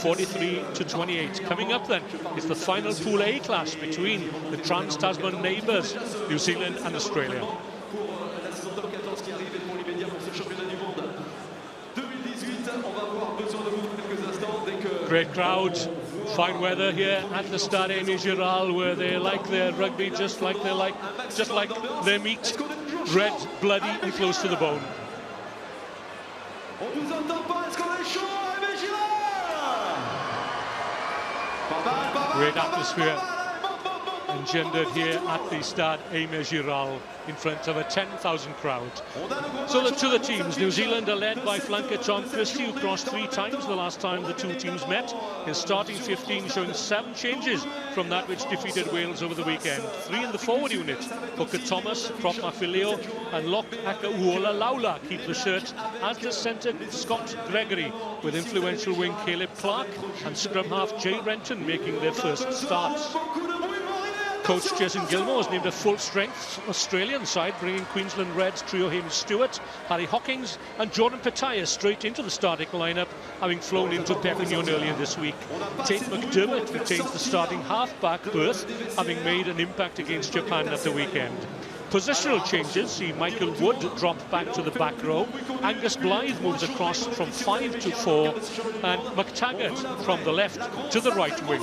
43-28. Coming up then is the final Pool A clash between the Trans-Tasman neighbours, New Zealand and Australia. Great crowd, fine weather here at the Stade Aimé Giral, where they like their rugby just like their meat, red, bloody and close to the bone. Great atmosphere engendered here at the Stade Aimé Giral in front of a 10,000 crowd. So the two teams, New Zealand are led by flanker John Christie, who crossed 3 times the last time the two teams met. His starting 15 showing 7 changes from that which defeated Wales over the weekend. 3 in the forward unit. Hooker Thomas, Prop Mafilio and Lock Akauola Laula keep the shirt, as does centre Scott Gregory, with influential wing Caleb Clark and scrum half Jay Renton making their first starts. Coach Jason Gilmore has named a full-strength Australian side, bringing Queensland Reds trio Hamish Stewart, Harry Hawkins and Jordan Petaya straight into the starting lineup, having flown into Perpignan earlier this week. Tate McDermott retains the starting half-back berth, having made an impact against Japan at the weekend. Positional changes see Michael Wood drop back to the back row, Angus Blythe moves across from 5 to 4, and McTaggart from the left to the right wing.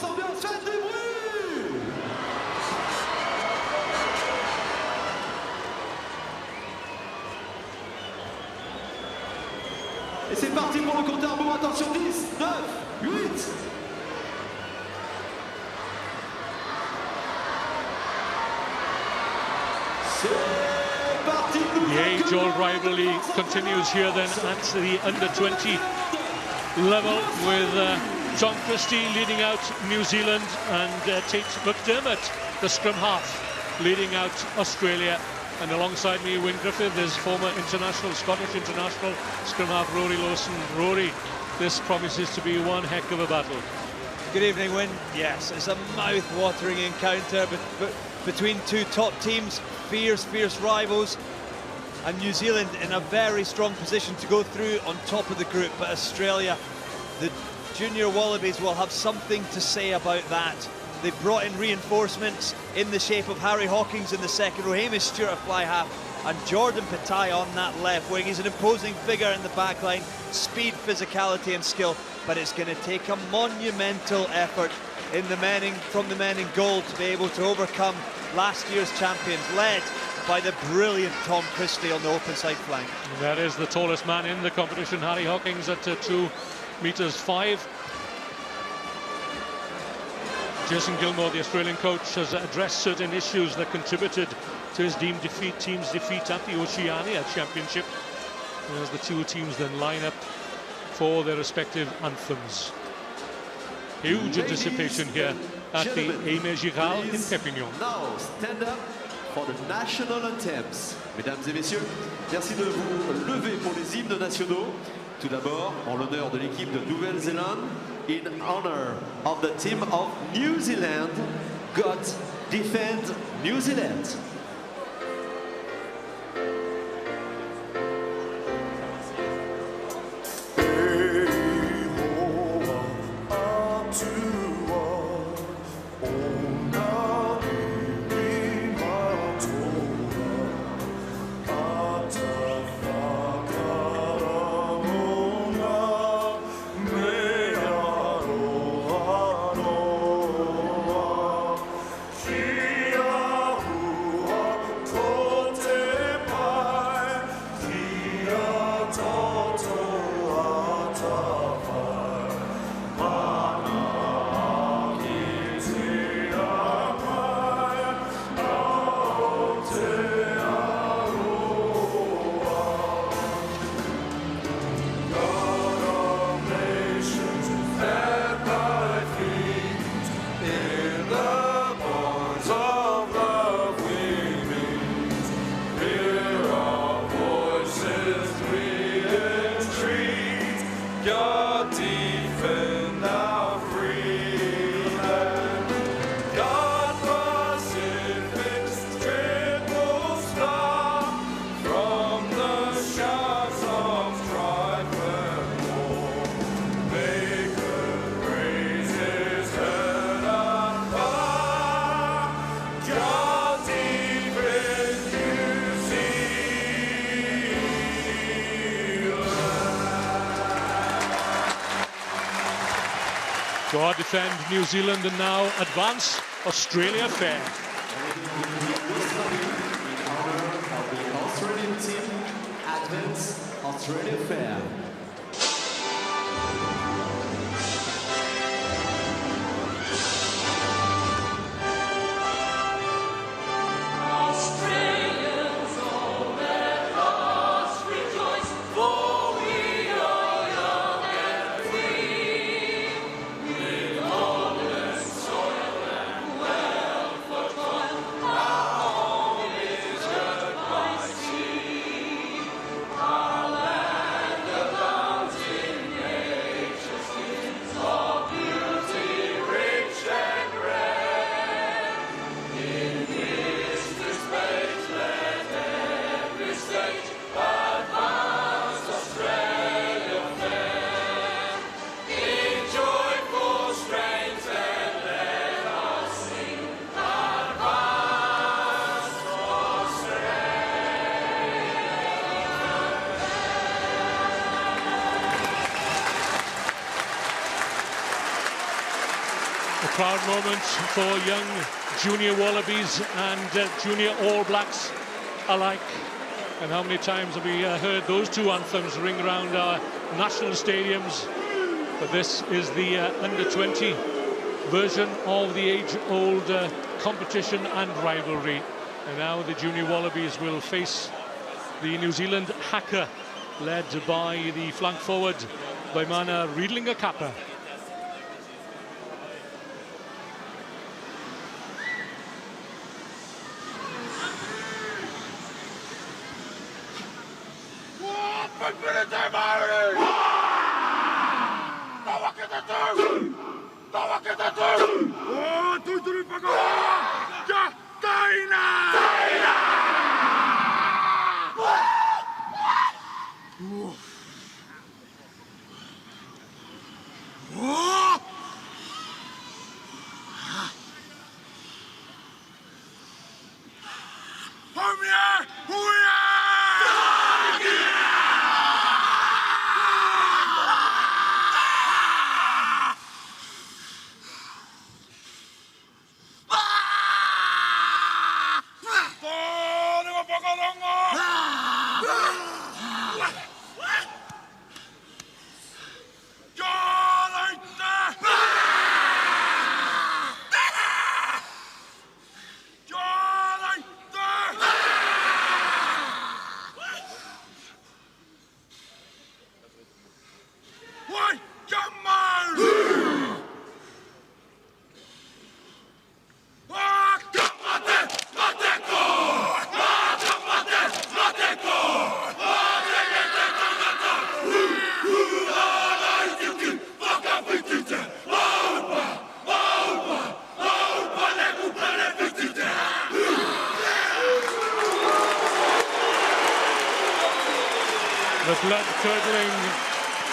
Et c'est parti pour le compte à rebours. Attention, 10, 9, 8. C'est parti. The age-old rivalry continues here then at the under-20 level, with John Christie leading out New Zealand and Tate McDermott, the scrum half, leading out Australia. And alongside me, Wyn Griffith, is former international, Scottish international, scrum half Rory Lawson. Rory, this promises to be one heck of a battle. Good evening, Wyn. Yes, it's a mouth-watering encounter between two top teams, fierce rivals, and New Zealand in a very strong position to go through on top of the group. But Australia, the junior Wallabies, will have something to say about that. They've brought in reinforcements in the shape of Harry Hawkins in the second row, Hamish Stewart a fly half, and Jordan Petaya on that left wing. He's an imposing figure in the back line, speed, physicality and skill, but it's going to take a monumental effort in from the men in gold to be able to overcome last year's champions, led by the brilliant Tom Christie on the open side flank. That is the tallest man in the competition, Harry Hawkins, at 2 meters 5. Jason Gilmore, the Australian coach, has addressed certain issues that contributed to his team's defeat at the Oceania Championship, as the two teams then line up for their respective anthems. Huge anticipation here at the Aimé Giral in Perpignan. Now stand up for the national anthems. Mesdames et messieurs, merci de vous lever pour les hymnes nationaux. Tout d'abord, en l'honneur de l'équipe de Nouvelle-Zélande, in honor of the team of New Zealand, God defend New Zealand. God defend New Zealand and now advance Australia fair. The Australian team advance Australia fair. Proud moment for young junior Wallabies and junior All Blacks alike. And how many times have we heard those two anthems ring around our national stadiums? But this is the under-20 version of the age-old competition and rivalry. And now the junior Wallabies will face the New Zealand haka, led by the flank forward, Waimana Riedlinger-Kappa. The blood-curdling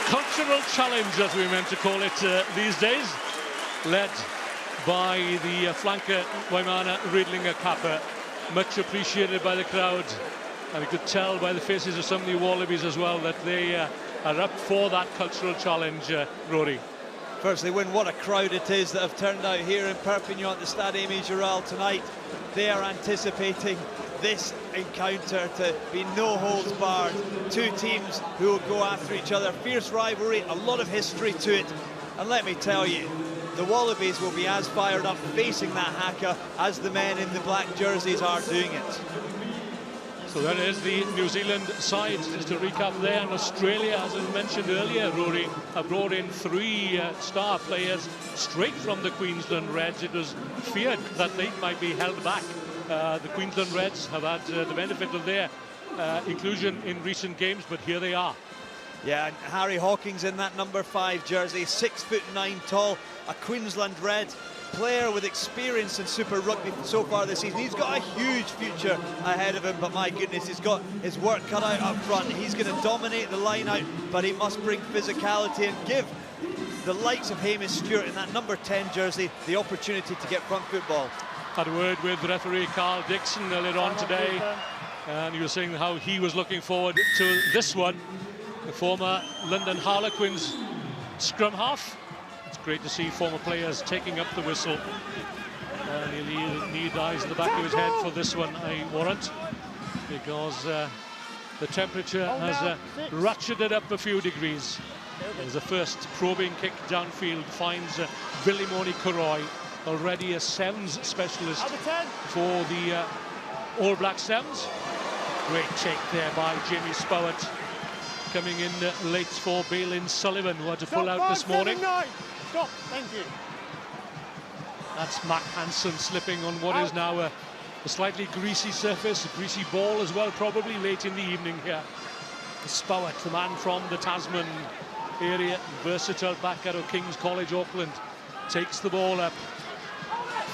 cultural challenge, as we meant to call it these days, led by the flanker Waimana Riedlinger-Kappa, much appreciated by the crowd, and you could tell by the faces of some of the Wallabies as well that they are up for that cultural challenge, Rory. Firstly, Win, what a crowd it is that have turned out here in Perpignan at the Stade Aimé Giral tonight. They are anticipating this encounter to be no holds barred. Two teams who will go after each other. Fierce rivalry, a lot of history to it. And let me tell you, the Wallabies will be as fired up facing that haka as the men in the black jerseys are doing it. So that is the New Zealand side, just to recap there. And Australia, as I mentioned earlier, Rory, have brought in 3 star players straight from the Queensland Reds. It was feared that they might be held back. The Queensland Reds have had the benefit of their inclusion in recent games, but here they are. Yeah, and Harry Hawkins in that number 5 jersey, 6'9" tall, a Queensland Red, player with experience in Super Rugby so far this season. He's got a huge future ahead of him, but my goodness, he's got his work cut out up front. He's going to dominate the line out, but he must bring physicality and give the likes of Hamish Stewart in that number 10 jersey the opportunity to get front football. Had a word with referee Carl Dixon earlier on today, and he was saying how he was looking forward to this one. The former London Harlequins scrum half It's great to see former players taking up the whistle. He'll need eyes in the back of his head for this one, I warrant, because the temperature has ratcheted up a few degrees. As the first probing kick downfield finds Vilimoni Koroy, already a sevens specialist for the All Black Sevens. Great take there by Jamie Spowett, coming in late for Balin Sullivan, who had to pull out this morning. Stop, thank you. That's Mac Hansen slipping on what is now a slightly greasy surface, a greasy ball as well, probably late in the evening here. Spowett, the man from the Tasman area, versatile back out of King's College, Auckland, takes the ball up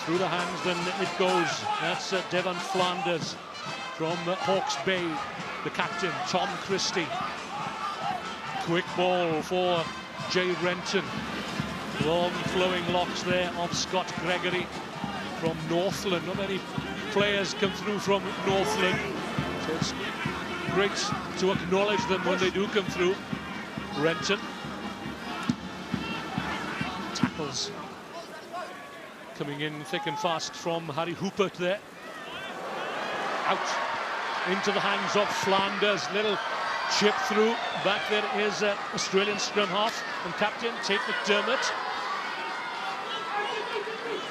through the hands, then it goes. That's Devon Flanders from Hawke's Bay, the captain, Tom Christie. Quick ball for Jay Renton. Long flowing locks there of Scott Gregory from Northland. Not many players come through from Northland, so it's great to acknowledge them when they do come through. Renton tackles coming in thick and fast from Harry Hoopert there. Out into the hands of Flanders. Little chip through. Back there is Australian scrum half and captain Tate McDermott.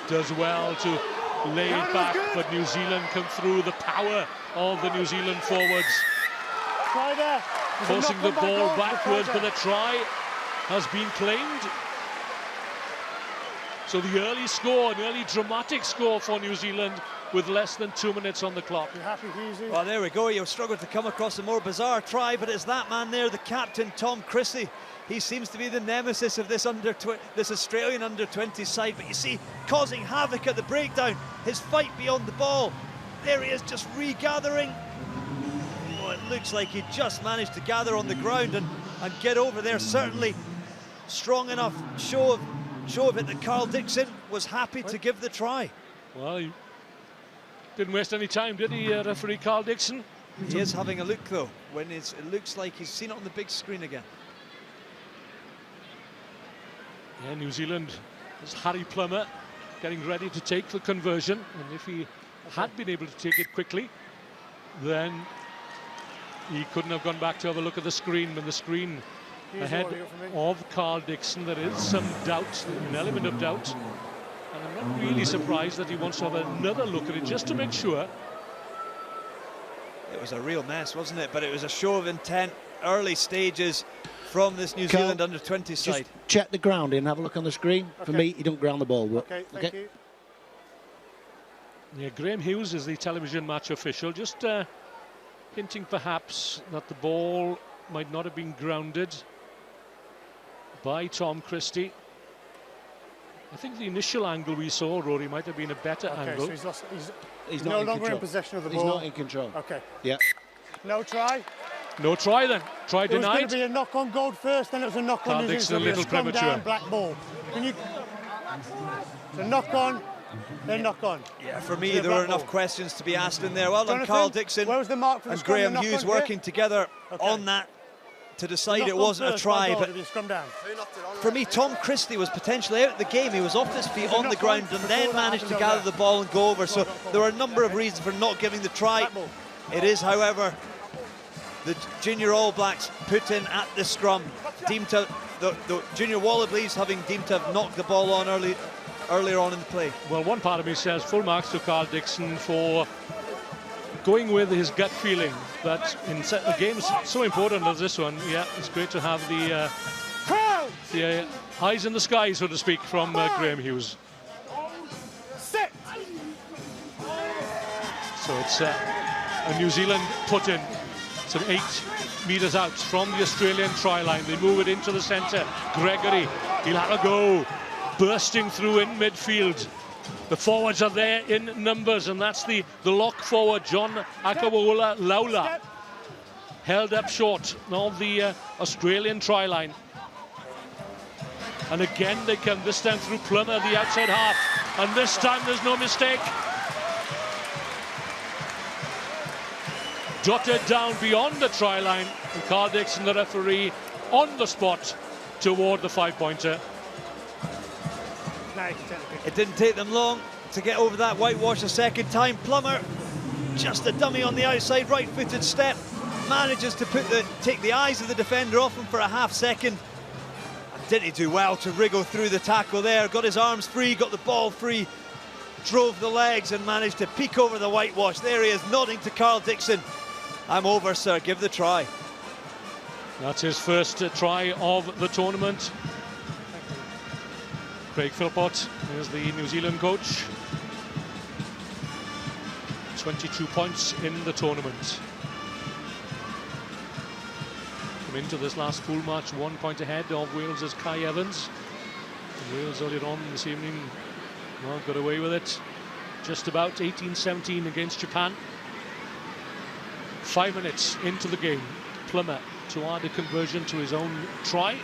Does well to lay it back, but New Zealand come through. The power of the New Zealand forwards, forcing the ball backwards, but the try has been claimed. So the early score, an early dramatic score for New Zealand with less than 2 minutes on the clock. You happy, Husey? Well, there we go. You've struggled to come across a more bizarre try, but it's that man there, the captain, Tom Christie. He seems to be the nemesis of this Australian under-20 side, but you see, causing havoc at the breakdown, his fight beyond the ball. There he is, just regathering. Oh, it looks like he just managed to gather on the ground and get over there. Certainly strong enough show of it that Carl Dixon was happy to give the try. Well, he didn't waste any time, did he, referee Carl Dixon? He is having a look, though, when it looks like he's seen it on the big screen again. Yeah, New Zealand is Harry Plummer getting ready to take the conversion, and if he had been able to take it quickly, then he couldn't have gone back to have a look at the screen. When the screen ahead of Carl Dixon, there is some doubt, an element of doubt, and I'm not really surprised that he wants to have another look at it just to make sure. It was a real mess, wasn't it? But it was a show of intent, early stages from this New Zealand under-20 side. Just check the grounding and have a look on the screen. Okay. For me, you don't ground the ball. But, okay, thank you. Yeah, Graham Hughes is the television match official, just hinting perhaps that the ball might not have been grounded by Tom Christie. I think the initial angle we saw, Rory, might have been a better angle. So he's no longer in possession of the ball. He's not in control. Okay. Yeah. No try. No try then. Try denied. It was going to be a knock on goal first, then it was a knock on. Dixon a little premature. Down, black ball. Can you? So knock on, then knock on. Yeah, for me there were enough questions to be asked in there. Well done, Carl Dixon. Where was the mark for the and Graham Hughes working together on that to decide it wasn't a try. But for me, Tom Christie was potentially out of the game. He was off his feet on the ground and then managed to gather the ball and go over. So there were a number of reasons for not giving the try. It is, however, the junior All Blacks put in at the scrum, deemed to the junior Wallabies having deemed to have knocked the ball on earlier on in the play. Well, one part of me says full marks to Carl Dixon for going with his gut feeling that in a game so important as this one, yeah, it's great to have the eyes in the sky, so to speak, from Graham Hughes. So it's a New Zealand put in, some 8 metres out from the Australian try line. They move it into the centre. Gregory, he'll have a go, bursting through in midfield. The forwards are there in numbers, and that's the lock forward, John Akawola Laula, held up short of the Australian try line. And again they come, this time through Plummer, the outside half, and this time there's no mistake. Dotted down beyond the try line, and Carl Dixon, the referee, on the spot toward the 5-pointer. Nice, technically. It didn't take them long to get over that whitewash a second time. Plummer, just a dummy on the outside, right-footed step, manages to take the eyes of the defender off him for a half second. And didn't he do well to wriggle through the tackle there? Got his arms free, got the ball free, drove the legs and managed to peek over the whitewash. There he is, nodding to Carl Dixon. I'm over, sir, give the try. That's his first try of the tournament. Craig Philpott is the New Zealand coach. 22 points in the tournament. Come into this last pool match 1 point ahead of Wales' Kai Evans. And Wales earlier on this evening, well, got away with it. Just about 18-17 against Japan. 5 minutes into the game, Plummer to add a conversion to his own try.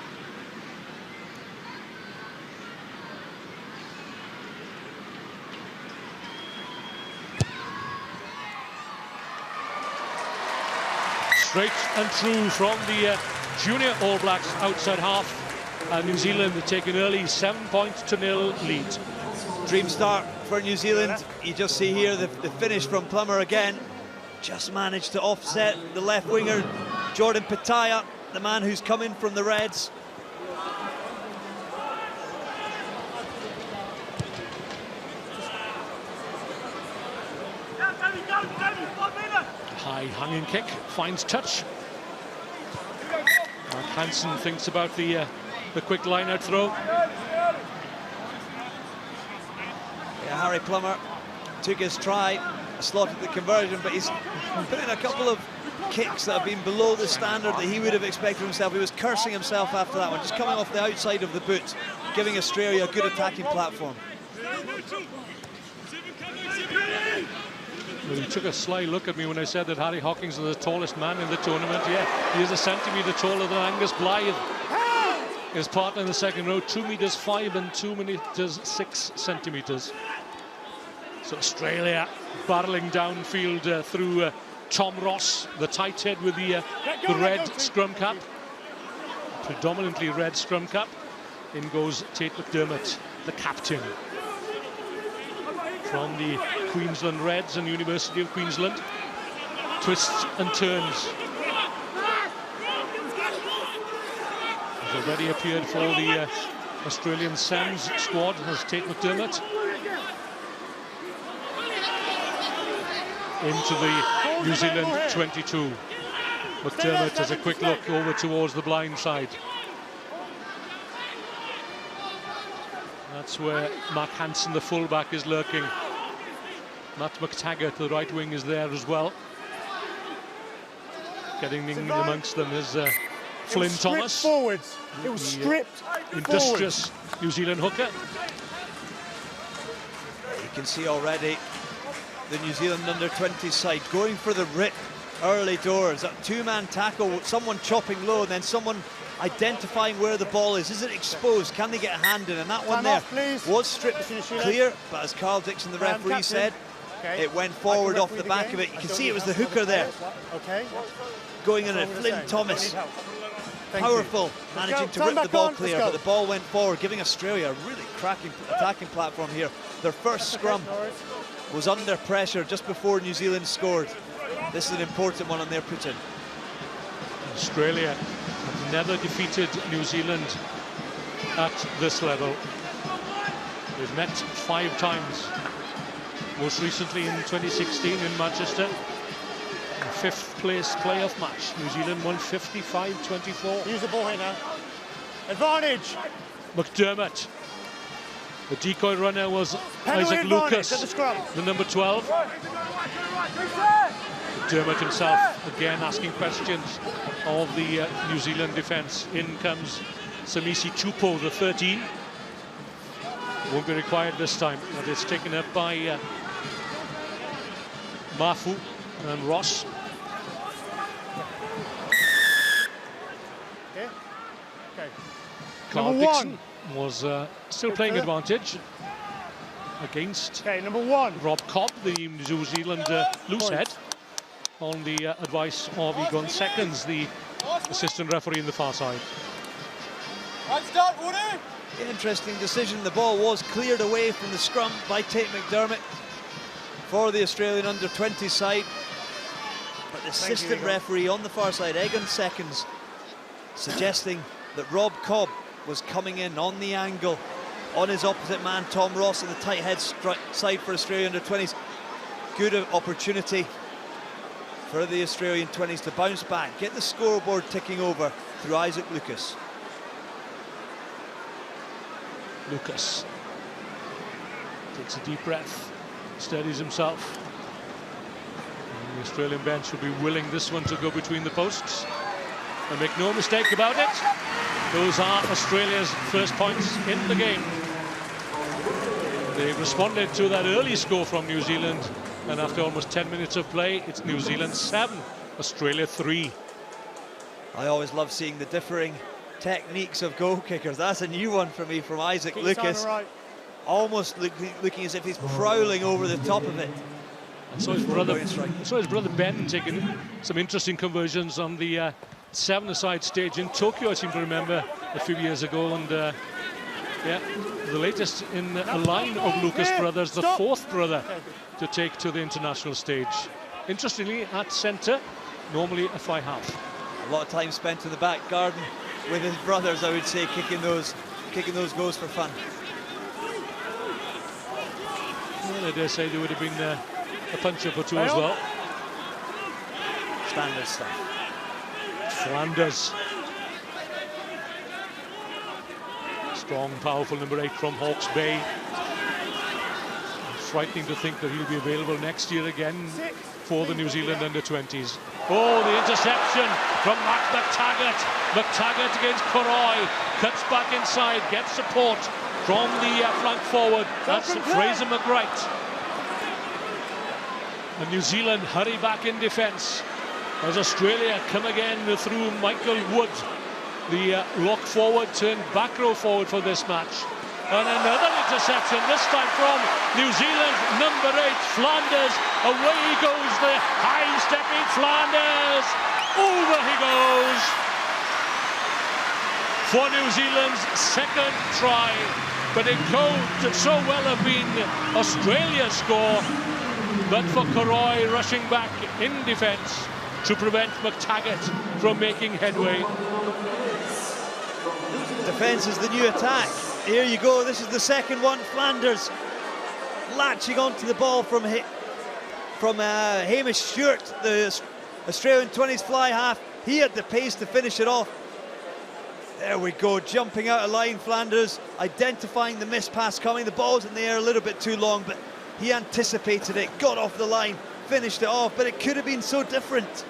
Straight and true from the junior All Blacks outside half. And New Zealand take an early 7-0 lead. Dream start for New Zealand. You just see here the finish from Plummer again. Just managed to offset the left winger, Jordan Pitaya, the man who's come in from the Reds. High hanging kick, finds touch. Mark Hansen thinks about the quick line-out throw. Yeah, Harry Plummer took his try, slotted the conversion, but he's put in a couple of kicks that have been below the standard that he would have expected himself. He was cursing himself after that one, just coming off the outside of the boot, giving Australia a good attacking platform. Well, he took a sly look at me when I said that Harry Hawkins is the tallest man in the tournament. Yeah, he is a centimetre taller than Angus Blythe. His partner in the second row, 2 meters 5 and 2 meters 6 centimetres. So Australia barreling downfield through Tom Ross, the tight head with the red scrum cap. Predominantly red scrum cap. In goes Tate McDermott, the captain. From the Queensland Reds and University of Queensland. Twists and turns. Has already appeared for the Australian Sams squad as Tate McDermott. Into the New Zealand 22. McDermott has a quick look over towards the blind side. That's where Mark Hansen, the fullback, is lurking. Matt McTaggart, the right wing, is there as well. Getting in amongst them is Flynn Thomas. Forwards. It was stripped industrious forwards. New Zealand hooker. You can see already the New Zealand under-20 side going for the rip early doors. That two-man tackle, someone chopping low, and then someone identifying where the ball is. Is it exposed? Can they get a hand in? And that one there was stripped clear, but as Carl Dixon, the referee, said, it went forward off the back of it. You can see it was the hooker there. Going in at Flynn Thomas. Powerful, managing to rip the ball clear, but the ball went forward, giving Australia a really cracking attacking platform here. Their first scrum was under pressure just before New Zealand scored. This is an important one on their put-in. Australia have never defeated New Zealand at this level. They've met 5 times. Most recently in 2016 in Manchester. A 5th place playoff match. New Zealand won 55-24. Use the ball here now. Advantage. McDermott. The decoy runner was Isaac Lucas, the number 12. McDermott himself again asking questions of the New Zealand defence. In comes Samisi Chupo, the 13. Won't be required this time, but it's taken up by Mafu and Ross. Carl Dixon was still playing advantage against number 1. Rob Cobb, the New Zealand loosehead, on the advice of Egon Seconds, the assistant referee in the far side. Interesting decision. The ball was cleared away from the scrum by Tate McDermott for the Australian under-20 side. But the assistant referee on the far side, Egan Seconds, suggesting that Rob Cobb was coming in on the angle on his opposite man, Tom Ross, at the tight head side for Australia under-20s. Good opportunity for the Australian 20s to bounce back, get the scoreboard ticking over through Isaac Lucas. Lucas takes a deep breath, steadies himself. And the Australian bench will be willing this one to go between the posts. And make no mistake about it, those are Australia's first points in the game. They've responded to that early score from New Zealand, and after almost 10 minutes of play, it's New Zealand 7, Australia 3. I always love seeing the differing techniques of goal kickers. That's a new one for me from Isaac Lucas. Right. Almost looking as if he's prowling over the top of it. And so his brother Ben taking some interesting conversions on the 7-a-side stage in Tokyo, I seem to remember, a few years ago. And yeah, the latest in a line of Lucas brothers, the fourth brother to take to the international stage. Interestingly, at centre, normally a fly half. A lot of time spent in the back garden with his brothers, I would say, kicking those goals for fun. Well, I dare say there would have been a punch-up or two as well. Standard stuff. Flanders. Strong, powerful number 8 from Hawke's Bay. Frightening to think that he'll be available next year again for the New Zealand under-20s. Oh, the interception from Matt McTaggart. McTaggart against Koroi. Cuts back inside, gets support from the flank forward. That's Fraser McWright. And New Zealand hurry back in defence as Australia come again through Michael Wood. The lock forward turned back row forward for this match. And another interception, this time from New Zealand, number 8, Flanders. Away he goes, the high-stepping Flanders. Over he goes for New Zealand's second try. But it could so well have been Australia's score, but for Koroi rushing back in defence to prevent McTaggart from making headway. Defence is the new attack. Here you go, this is the second one. Flanders latching onto the ball from Hamish Stewart, the Australian 20s fly half. He had the pace to finish it off. There we go, jumping out of line, Flanders, identifying the miss pass coming. The ball's in the air a little bit too long, but he anticipated it, got off the line, finished it off, but it could have been so different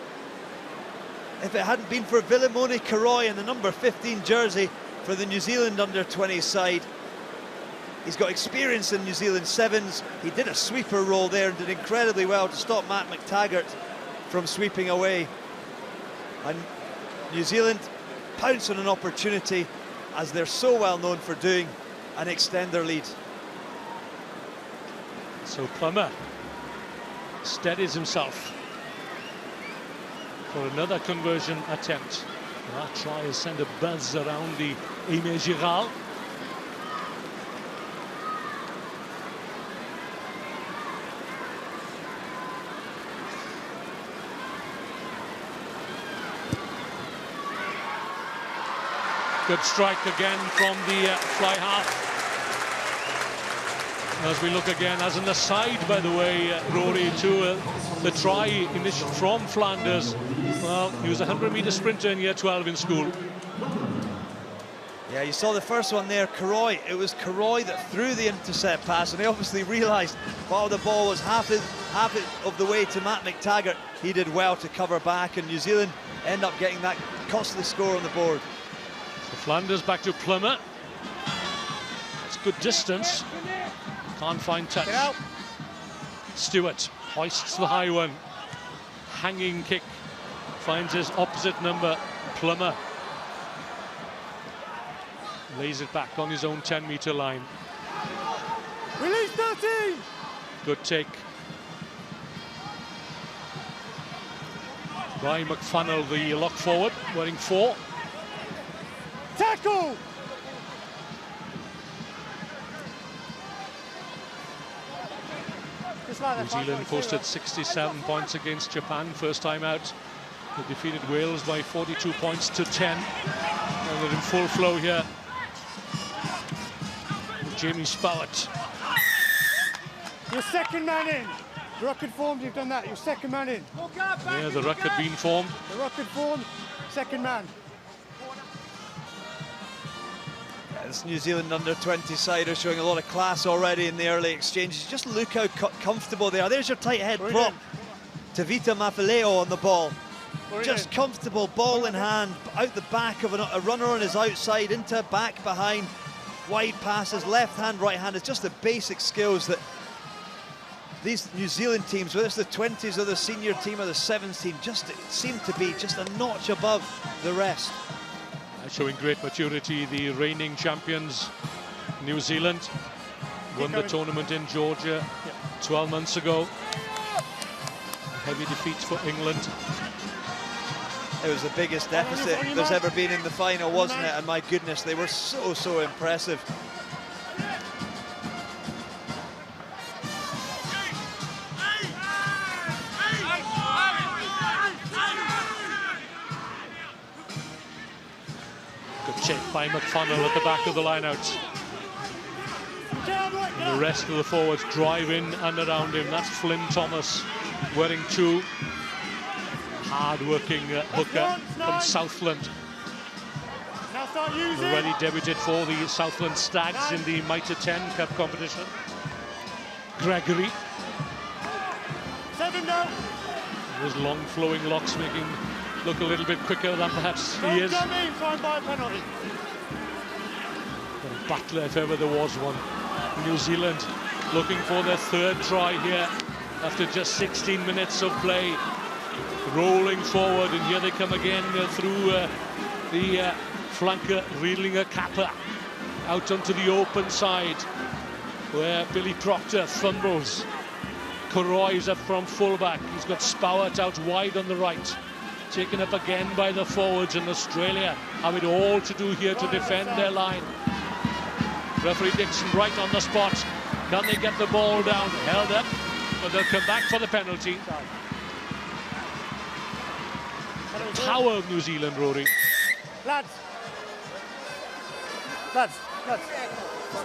if it hadn't been for Vilimone Koroi in the number 15 jersey for the New Zealand under-20 side. He's got experience in New Zealand 7s. He did a sweeper roll there and did incredibly well to stop Matt McTaggart from sweeping away. And New Zealand pounce on an opportunity, as they're so well known for doing, and extend their lead. So Plummer steadies himself for another conversion attempt. That try has sent a buzz around the Aimé Giral. Good strike again from the fly half. As we look again, as an aside, by the way, Rory, to the try initially from Flanders. Well, he was a 100-metre sprinter in year 12 in school. Yeah, you saw the first one there, Koroi. It was Koroi that threw the intercept pass, and he obviously realised while the ball was half of the way to Matt McTaggart, he did well to cover back, and New Zealand end up getting that costly score on the board. So Flanders back to Plummer. It's good distance. Can't find touch. Stewart hoists the high one. Hanging kick. Finds his opposite number, Plummer. Lays it back on his own 10-metre line. Release 13! Good take by McFunnell, the lock forward, wearing 4. Tackle! Just like New Zealand posted 67 points against Japan first time out. They defeated Wales by 42 points to 10. And they're in full flow here. Jamie Spowett. Your second man in. The ruck had formed, you've done that. Your second man in. Yeah, the ruck had been formed. The ruck had formed, second man. This New Zealand under-20 side are showing a lot of class already in the early exchanges. Just look how comfortable they are. There's your tight head prop. Tavita Mafileo on the ball. Just comfortable, ball in hand, out the back of a runner on his outside, into back behind. Wide passes, left hand, right hand. It's just the basic skills that these New Zealand teams, whether it's the 20s or the senior team or the 7s team, just seem to be just a notch above the rest. Showing great maturity, the reigning champions, New Zealand, won the tournament in Georgia 12 months ago. Heavy defeats for England. It was the biggest deficit there's ever been in the final, wasn't it? And my goodness, they were so impressive. Good check by McFonnell at the back of the line-out. And the rest of the forwards drive in and around him. That's Flynn Thomas wearing 2. Hard-working hooker from Southland. Already debuted for the Southland Stags in the Mitre 10 Cup competition. Gregory. Those long flowing locks making look a little bit quicker than perhaps he is. Butler, if ever there was one. New Zealand looking for their 3rd try here after just 16 minutes of play. Rolling forward, and here they come again through the flanker, Riedlinger Kappa, out onto the open side, where Billy Proctor fumbles. Koroy's up from fullback. He's got Spowett out wide on the right. Taken up again by the forwards, and Australia have it all to do here to defend their line. Referee Dixon right on the spot. Can they get the ball down? Held up, but they'll come back for the penalty. The power of New Zealand, Rory. Lads.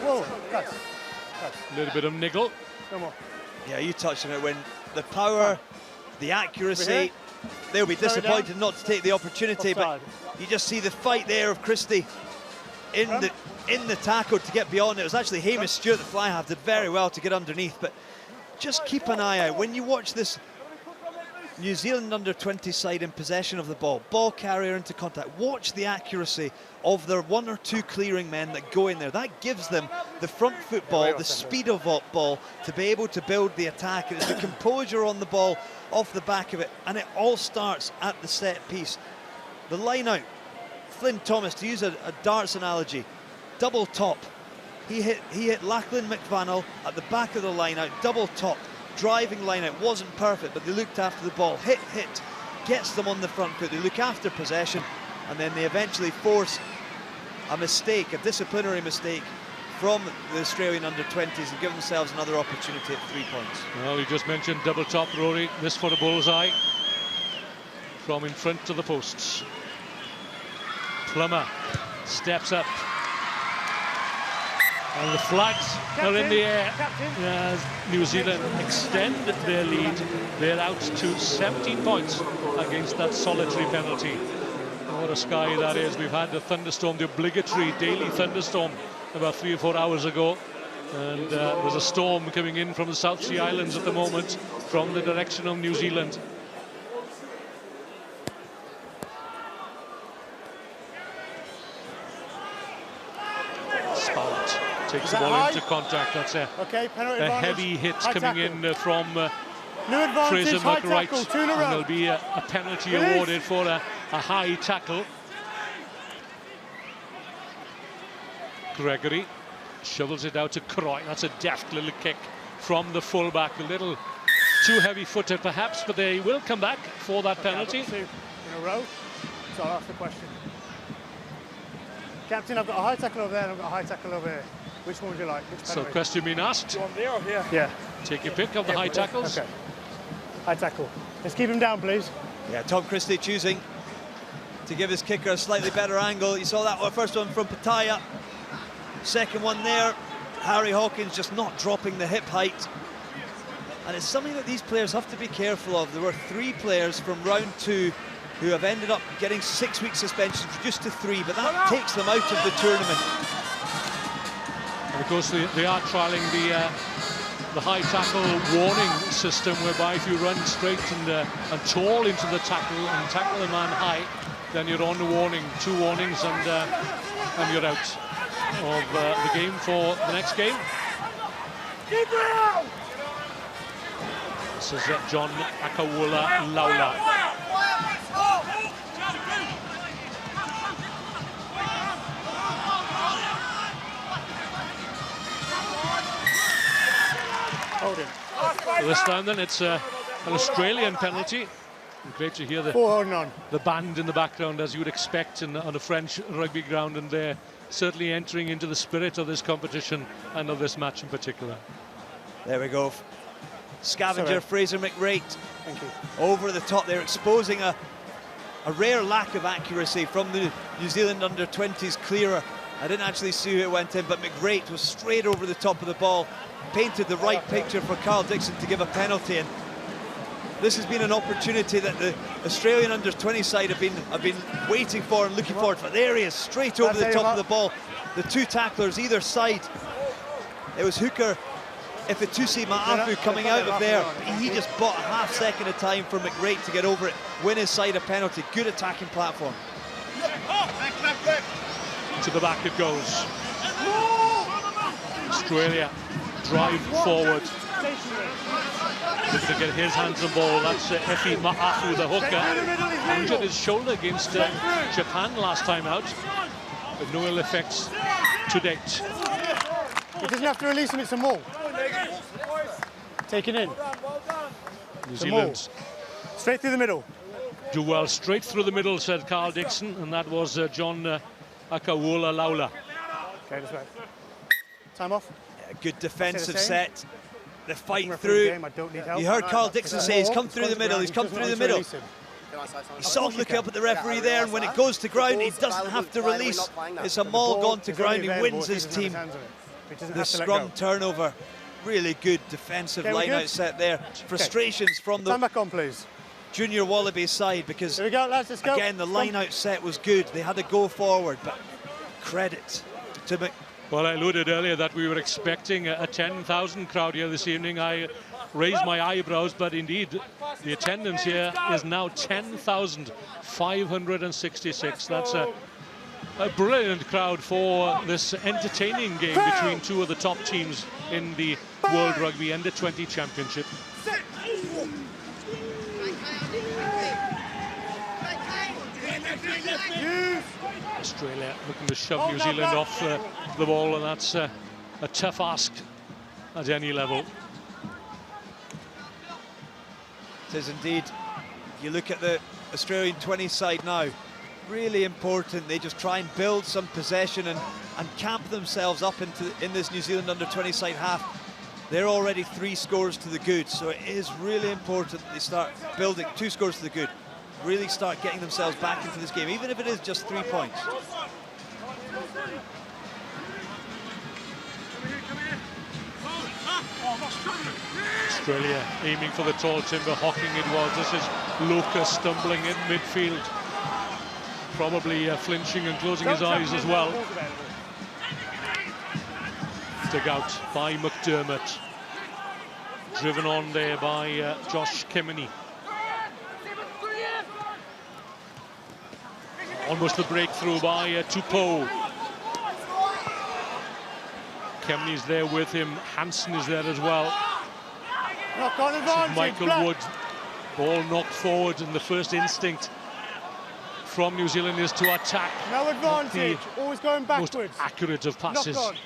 Whoa, lads. A little bit of niggle. No more. Yeah, you touched on it, when the power, the accuracy, they'll be disappointed not to take the opportunity, but you just see the fight there of Christie in the tackle to get beyond it. It was actually Hamish Stewart, the fly half, did very well to get underneath, but just keep an eye out. When you watch this New Zealand under-20 side in possession of the ball carrier into contact, watch the accuracy of their 1 or 2 clearing men that go in there. That gives them the front foot ball, the speed of ball to be able to build the attack. It's the composure on the ball off the back of it, and it all starts at the set piece. The line out, Flynn Thomas, to use a darts analogy, double top. He hit Lachlan McVannell at the back of the line out, double top. Driving line out, wasn't perfect, but they looked after the ball. Hit, gets them on the front foot. They look after possession, and then they eventually force a mistake, a disciplinary mistake from the Australian under-20s, and give themselves another opportunity at 3 points. Well, you just mentioned double top, Rory. This for a bullseye from in front to the posts. Plummer steps up. And the flags are in the air as New Zealand extend their lead. They're out to 17 points against that solitary penalty. What a sky that is. We've had the thunderstorm, the obligatory daily thunderstorm, about 3 or 4 hours ago. And there's a storm coming in from the South Sea Islands at the moment from the direction of New Zealand. Spowett takes the ball into contact. That's a heavy hit coming in from Fraser McWright, and there'll be a penalty awarded for a high tackle. Gregory shovels it out to Croy. That's a deft little kick from the fullback. A little too heavy-footed perhaps, but they will come back for that penalty. I've got 2 in a row, so I'll ask the question. Captain, I've got a high tackle over there and I've got a high tackle over here. Which one would you like? Which So penalty? question being asked. You want there or here? Yeah. Take your pick of the high tackles. Okay. High tackle. Let's keep him down, please. Yeah, Tom Christie choosing to give his kicker a slightly better angle. You saw that one, first one from Pataya. Second one there, Harry Hawkins just not dropping the hip height. And it's something that these players have to be careful of. There were 3 players from round 2 who have ended up getting 6-week suspensions, reduced to 3, but that takes them out of the tournament. And of course, they are trialling the high tackle warning system, whereby if you run straight and tall into the tackle and tackle the man high, then you're on the warning. 2 warnings and you're out of the game for the next game. This is John Akawula Laula. This time then it's an Australian penalty. Great to hear the band in the background, as you would expect on a French rugby ground, and they're certainly entering into the spirit of this competition and of this match in particular. There we go. Scavenger Fraser McRate over the top there, exposing a rare lack of accuracy from the New Zealand under-20s clearer. I didn't actually see who it went in, but McRate was straight over the top of the ball, painted the right picture for Carl Dixon to give a penalty. And this has been an opportunity that the Australian under-20 side have been waiting for and looking forward for. There he is, straight over the top of the ball. The 2 tacklers either side. It was hooker Ifitusi Ma'afu coming out of there. He just bought a half-second of time for McRate to get over it, win his side a penalty. Good attacking platform. To the back it goes. Australia drive forward. Looking to get his hands on ball. That's Efi Ma'afu, the hooker. Injured his shoulder against Japan last time out, but no ill effects to date. He doesn't have to release him, it's a maul. Taken in. New Zealand straight through the middle. Do well straight through the middle, said Carl Dixon, and that was John Akawula Laula. Okay, this way. Time off. Yeah, good defensive set. They're fighting through. You heard Carl Dixon say he's come through the middle, he's come through the middle. He saw him looking up at the referee there, and when it goes to ground, he doesn't have to release. It's a maul gone to ground, he wins his team. The scrum turnover. Really good defensive line-out set there. Frustrations from the back on, please. Junior Wallabies side, because here we go, lads, let's go. Again, the line-out set was good. They had to go forward, but credit to Well, I alluded earlier that we were expecting a 10,000 crowd here this evening. I raised my eyebrows, but indeed, the attendance here is now 10,566. That's a brilliant crowd for this entertaining game between 2 of the top teams in the World Rugby Under-20 Championship. Australia looking to shove New Zealand off the ball, and that's a tough ask at any level. It is indeed. You look at the Australian 20 side now, really important. They just try and build some possession and camp themselves up in this New Zealand under-20 side half. They're already 3 scores to the good, so it is really important that they start building 2 scores to the good. Really start getting themselves back into this game, even if it is just 3 points. Australia aiming for the tall timber. Hocking it was. This is Lucas stumbling in midfield, probably flinching and closing his eyes as well. Dug out by McDermott, driven on there by Josh Kemeny. Almost a breakthrough by Tupou. Kemney's there with him. Hansen is there as well. Knock on advantage, Michael Wood. Ball knocked forward, and the first instinct from New Zealand is to attack. No advantage. Always going backwards. Most accurate of passes. Knock on.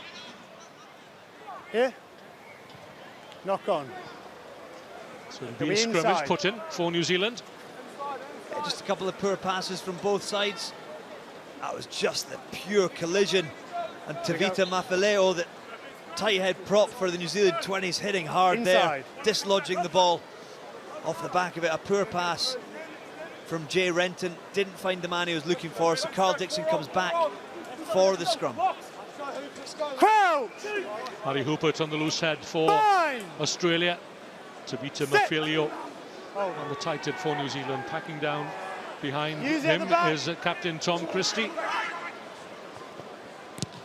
Here. Knock on. So it'll be a scrimmage put in for New Zealand. Yeah, just a couple of poor passes from both sides. That was just the pure collision. And Tavita Mafileo that tight head prop for the New Zealand 20s, hitting hard Inside. there, dislodging the ball off the back of it. A poor pass from Jay Renton, didn't find the man he was looking for, so Carl Dixon comes back for the scrum. Crouch! Harry Hupert on the loose head for Australia. Tabita Mafilio on the tight head for New Zealand. Packing down behind him is Captain Tom Christie.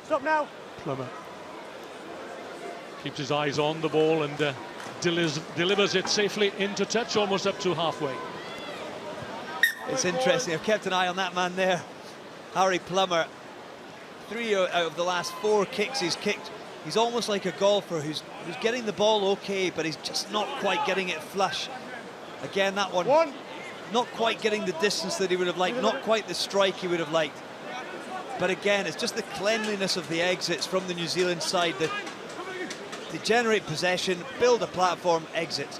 Stop now. Plummer keeps his eyes on the ball and delivers it safely into touch, almost up to halfway. It's interesting, I've kept an eye on that man there, Harry Plummer. 3 out of the last 4 kicks he's kicked. He's almost like a golfer who's getting the ball okay, but he's just not quite getting it flush. Again, that one, not quite getting the distance that he would have liked, not quite the strike he would have liked. But again, it's just the cleanliness of the exits from the New Zealand side that they generate possession, build a platform, exit.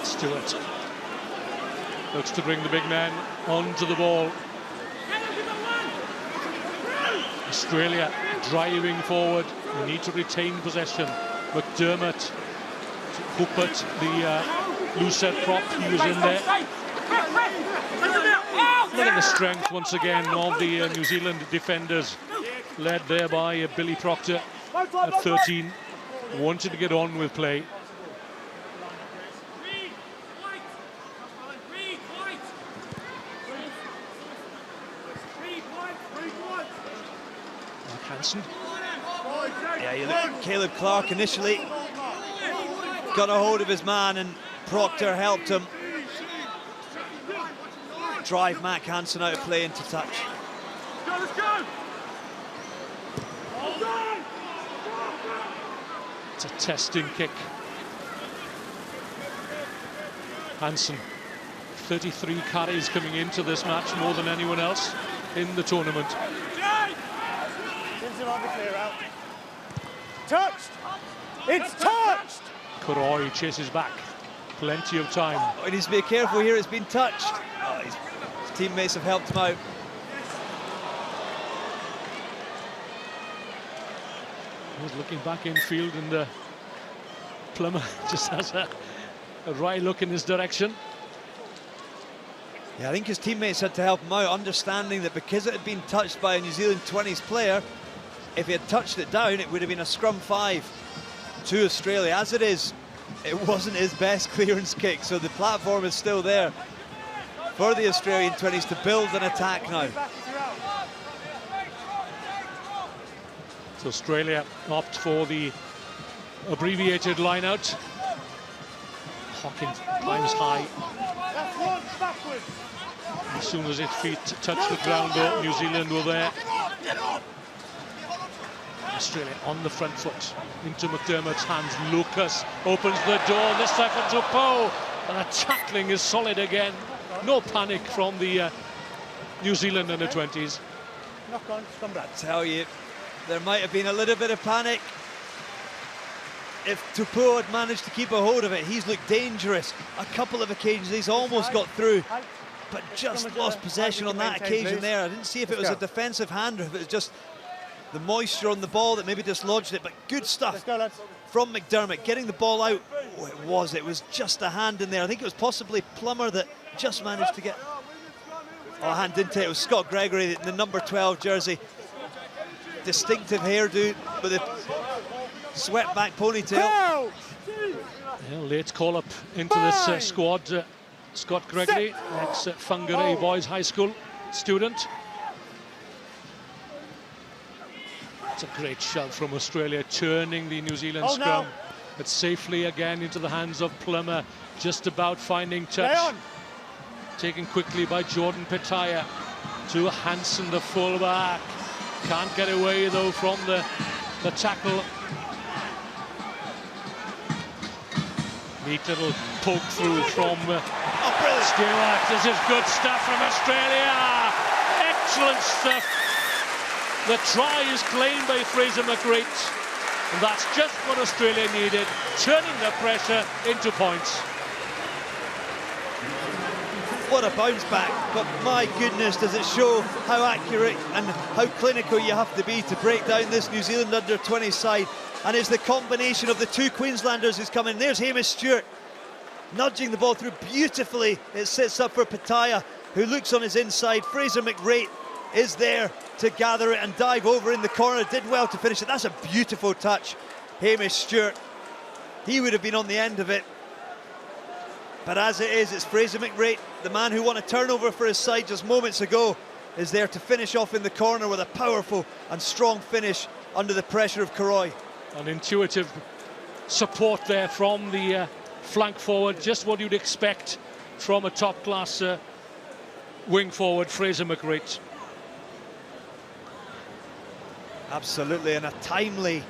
Stewart looks to bring the big man onto the ball. Australia driving forward. We need to retain possession. McDermott, Hupert, the looser prop, he was in there. Look at the strength once again of the New Zealand defenders, led there by Billy Proctor at 13. Wanted to get on with play. Hansen. Yeah, you look, Caleb Clark initially got a hold of his man and Proctor helped him drive Mac Hansen out of play into touch. It's a testing kick. Hansen, 33 carries coming into this match, more than anyone else in the tournament. Touched! It's touched! Kuroi chases back. Plenty of time. Oh, he needs to be careful here, it's been touched. Oh, his teammates have helped him out. He's looking back in field and Plummer just has a wry look in his direction. Yeah, I think his teammates had to help him out, understanding that because it had been touched by a New Zealand 20s player, if he had touched it down, it would have been a scrum 5 to Australia. As it is, it wasn't his best clearance kick, so the platform is still there for the Australian 20s to build an attack now. So Australia opt for the abbreviated line out. Hawkins climbs high. As soon as his feet touched the ground, though, New Zealand were there. Australia on the front foot into McDermott's hands. Lucas opens the door, this time for Tupou, and the tackling is solid again. No panic from the New Zealand under 20s. Knock on, come back. I tell you, there might have been a little bit of panic. If Tupou had managed to keep a hold of it, he's looked dangerous. A couple of occasions he's almost got through, but just lost possession on that occasion there. I didn't see if it was a defensive hand or if it was just the moisture on the ball that maybe dislodged it, but good stuff from McDermott, getting the ball out. Oh, it was just a hand in there. I think it was possibly Plummer that just managed to get a hand into it. It was Scott Gregory, the number 12 jersey. Distinctive hairdo with a swept back ponytail. Yeah, late call up into this squad. Scott Gregory, ex-Whangarei Boys High School student. It's a great shot from Australia, turning the New Zealand scrum, but safely again into the hands of Plummer, just about finding touch. Taken quickly by Jordan Petaya to Hansen, the fullback. Can't get away though from the tackle. Neat little poke through from Stewart. This is good stuff from Australia. Excellent stuff. The try is claimed by Fraser McRae, and that's just what Australia needed, turning the pressure into points. what a bounce back, but my goodness, does it show how accurate and how clinical you have to be to break down this New Zealand under-20 side. And it's the combination of the two Queenslanders who's come in. There's Hamish Stewart nudging the ball through beautifully. It sits up for Pataya, who looks on his inside. Fraser McRae is there to gather it and dive over in the corner. Did well to finish it. That's a beautiful touch. Hamish Stewart, he would have been on the end of it. But as it is, it's Fraser McRae, the man who won a turnover for his side just moments ago, is there to finish off in the corner with a powerful and strong finish under the pressure of Karoy. An intuitive support there from the flank forward, just what you'd expect from a top-class wing forward, Fraser McRae. Absolutely, and a timely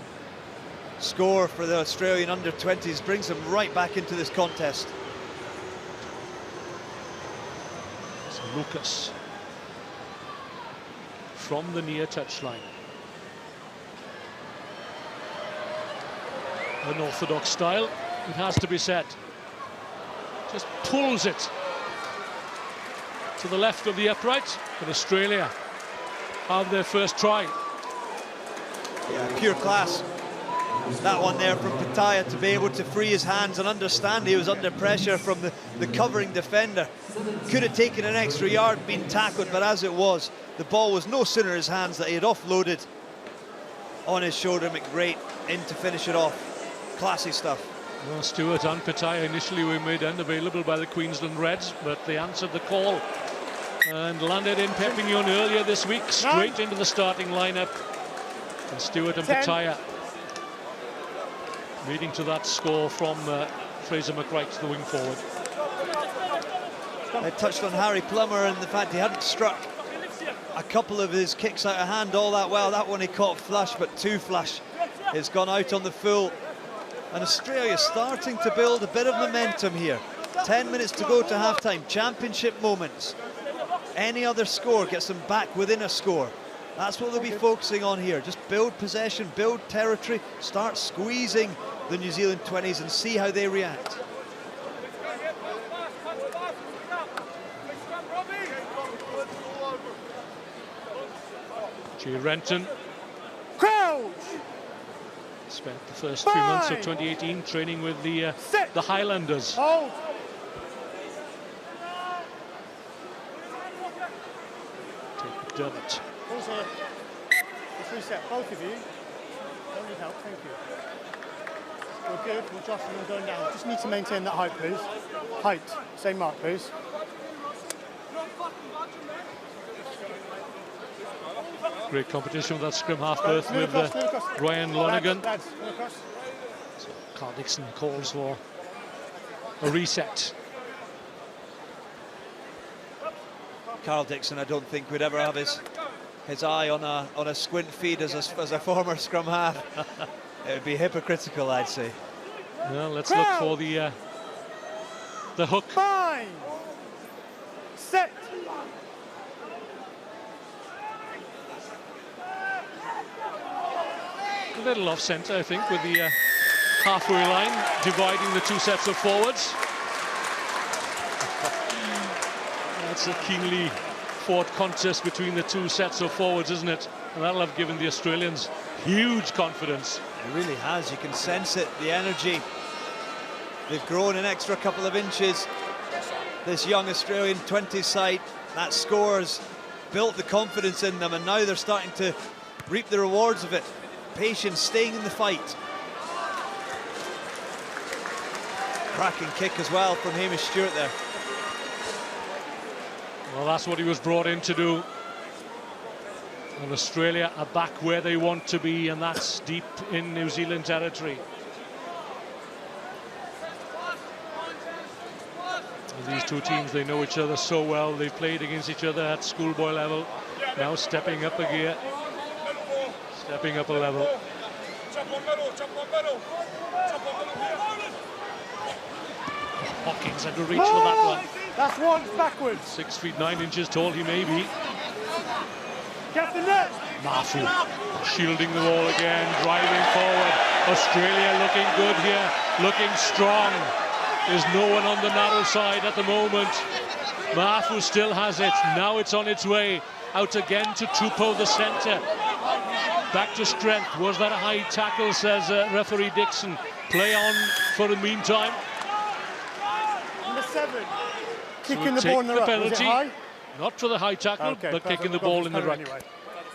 score for the Australian under-20s brings them right back into this contest. So Lucas from the near touchline. Unorthodox style, it has to be said. Just pulls it to the left of the upright, but Australia have their first try. Yeah, pure class. That one there from Pataya to be able to free his hands and understand he was under pressure from the covering defender. Could have taken an extra yard, been tackled, but as it was, the ball was no sooner in his hands that he had offloaded on his shoulder. McRae in to finish it off. Classy stuff. Well, Stewart and Pataya initially were made unavailable by the Queensland Reds, but they answered the call and landed in Perpignan earlier this week, straight into the starting lineup. And Stewart and Pataya leading to that score from Fraser McRae, the wing forward. I touched on Harry Plummer and the fact he hadn't struck a couple of his kicks out of hand all that well. That one he caught flush, but too flush. It's gone out on the full. And Australia starting to build a bit of momentum here. 10 minutes to go to halftime. Championship moments. Any other score gets them back within a score. That's what they'll be focusing on here. Just build possession, build territory, start squeezing the New Zealand 20s and see how they react. G. Renton spent the first 3 months of 2018 training with the Highlanders. Take Dermot. Also, the reset, both of you. Don't need help, thank you. We're good, we're jostling and going down. Just need to maintain that height, please. Height, same mark, please. Great competition with that scrum half berth with Ryan Lonergan. So Carl Dixon calls for a reset. Carl Dixon, I don't think would ever have his eye on a squint feed as a former scrum half. It would be hypocritical, I'd say. Well, let's look for the hook. Fine. Set. A little off centre, I think, with the halfway line dividing the two sets of forwards. That's a keenly fought contest between the two sets of forwards, isn't it? And that'll have given the Australians huge confidence. It really has. You can sense it, the energy. They've grown an extra couple of inches. This young Australian 20 side, that scores built the confidence in them, and now they're starting to reap the rewards of it. Patience, staying in the fight. Cracking kick as well from Hamish Stewart there. Well, that's what he was brought in to do. And Australia are back where they want to be, and that's deep in New Zealand territory. And these two teams, they know each other so well. They've played against each other at schoolboy level. Now stepping up a gear. Stepping up a level. Hawkins had to reach for that one. That's once backwards. 6 feet 9 inches tall he may be. Get the net. Mafu shielding the ball again, driving forward. Australia looking good here, looking strong. There's no one on the narrow side at the moment. Mafu still has it. Now it's on its way. Out again to Tupou, the centre. Back to strength. Was that a high tackle, says referee Dixon. Play on for the meantime. Number 7. Kicking the ball in the ruck. Was it high? Not for the high tackle, Okay, but perfect. kicking the ball in the ruck. Anyway.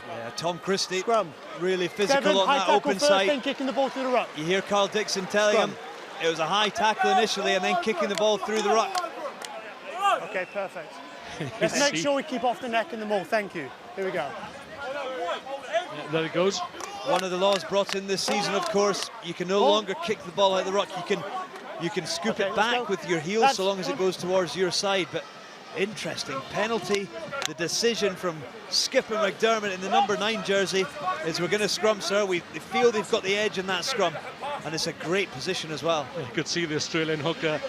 Yeah, Tom Christie, Scrum. really physical 7, on high that tackle open first, side. then kicking the ball through the ruck. You hear Carl Dixon telling Scrum. him it was a high tackle initially and then kicking the ball through the ruck. Okay, perfect. Let's make sure we keep off the neck and the maul. Thank you. Here we go. Yeah, there it goes. One of the laws brought in this season, of course, you can no longer kick the ball out the ruck. You can scoop it back with your heels so long as it goes towards your side. But interesting penalty. The decision from skipper McDermott in the number 9 jersey is we're going to scrum, sir. They feel they've got the edge in that scrum, and it's a great position as well. You could see the Australian hooker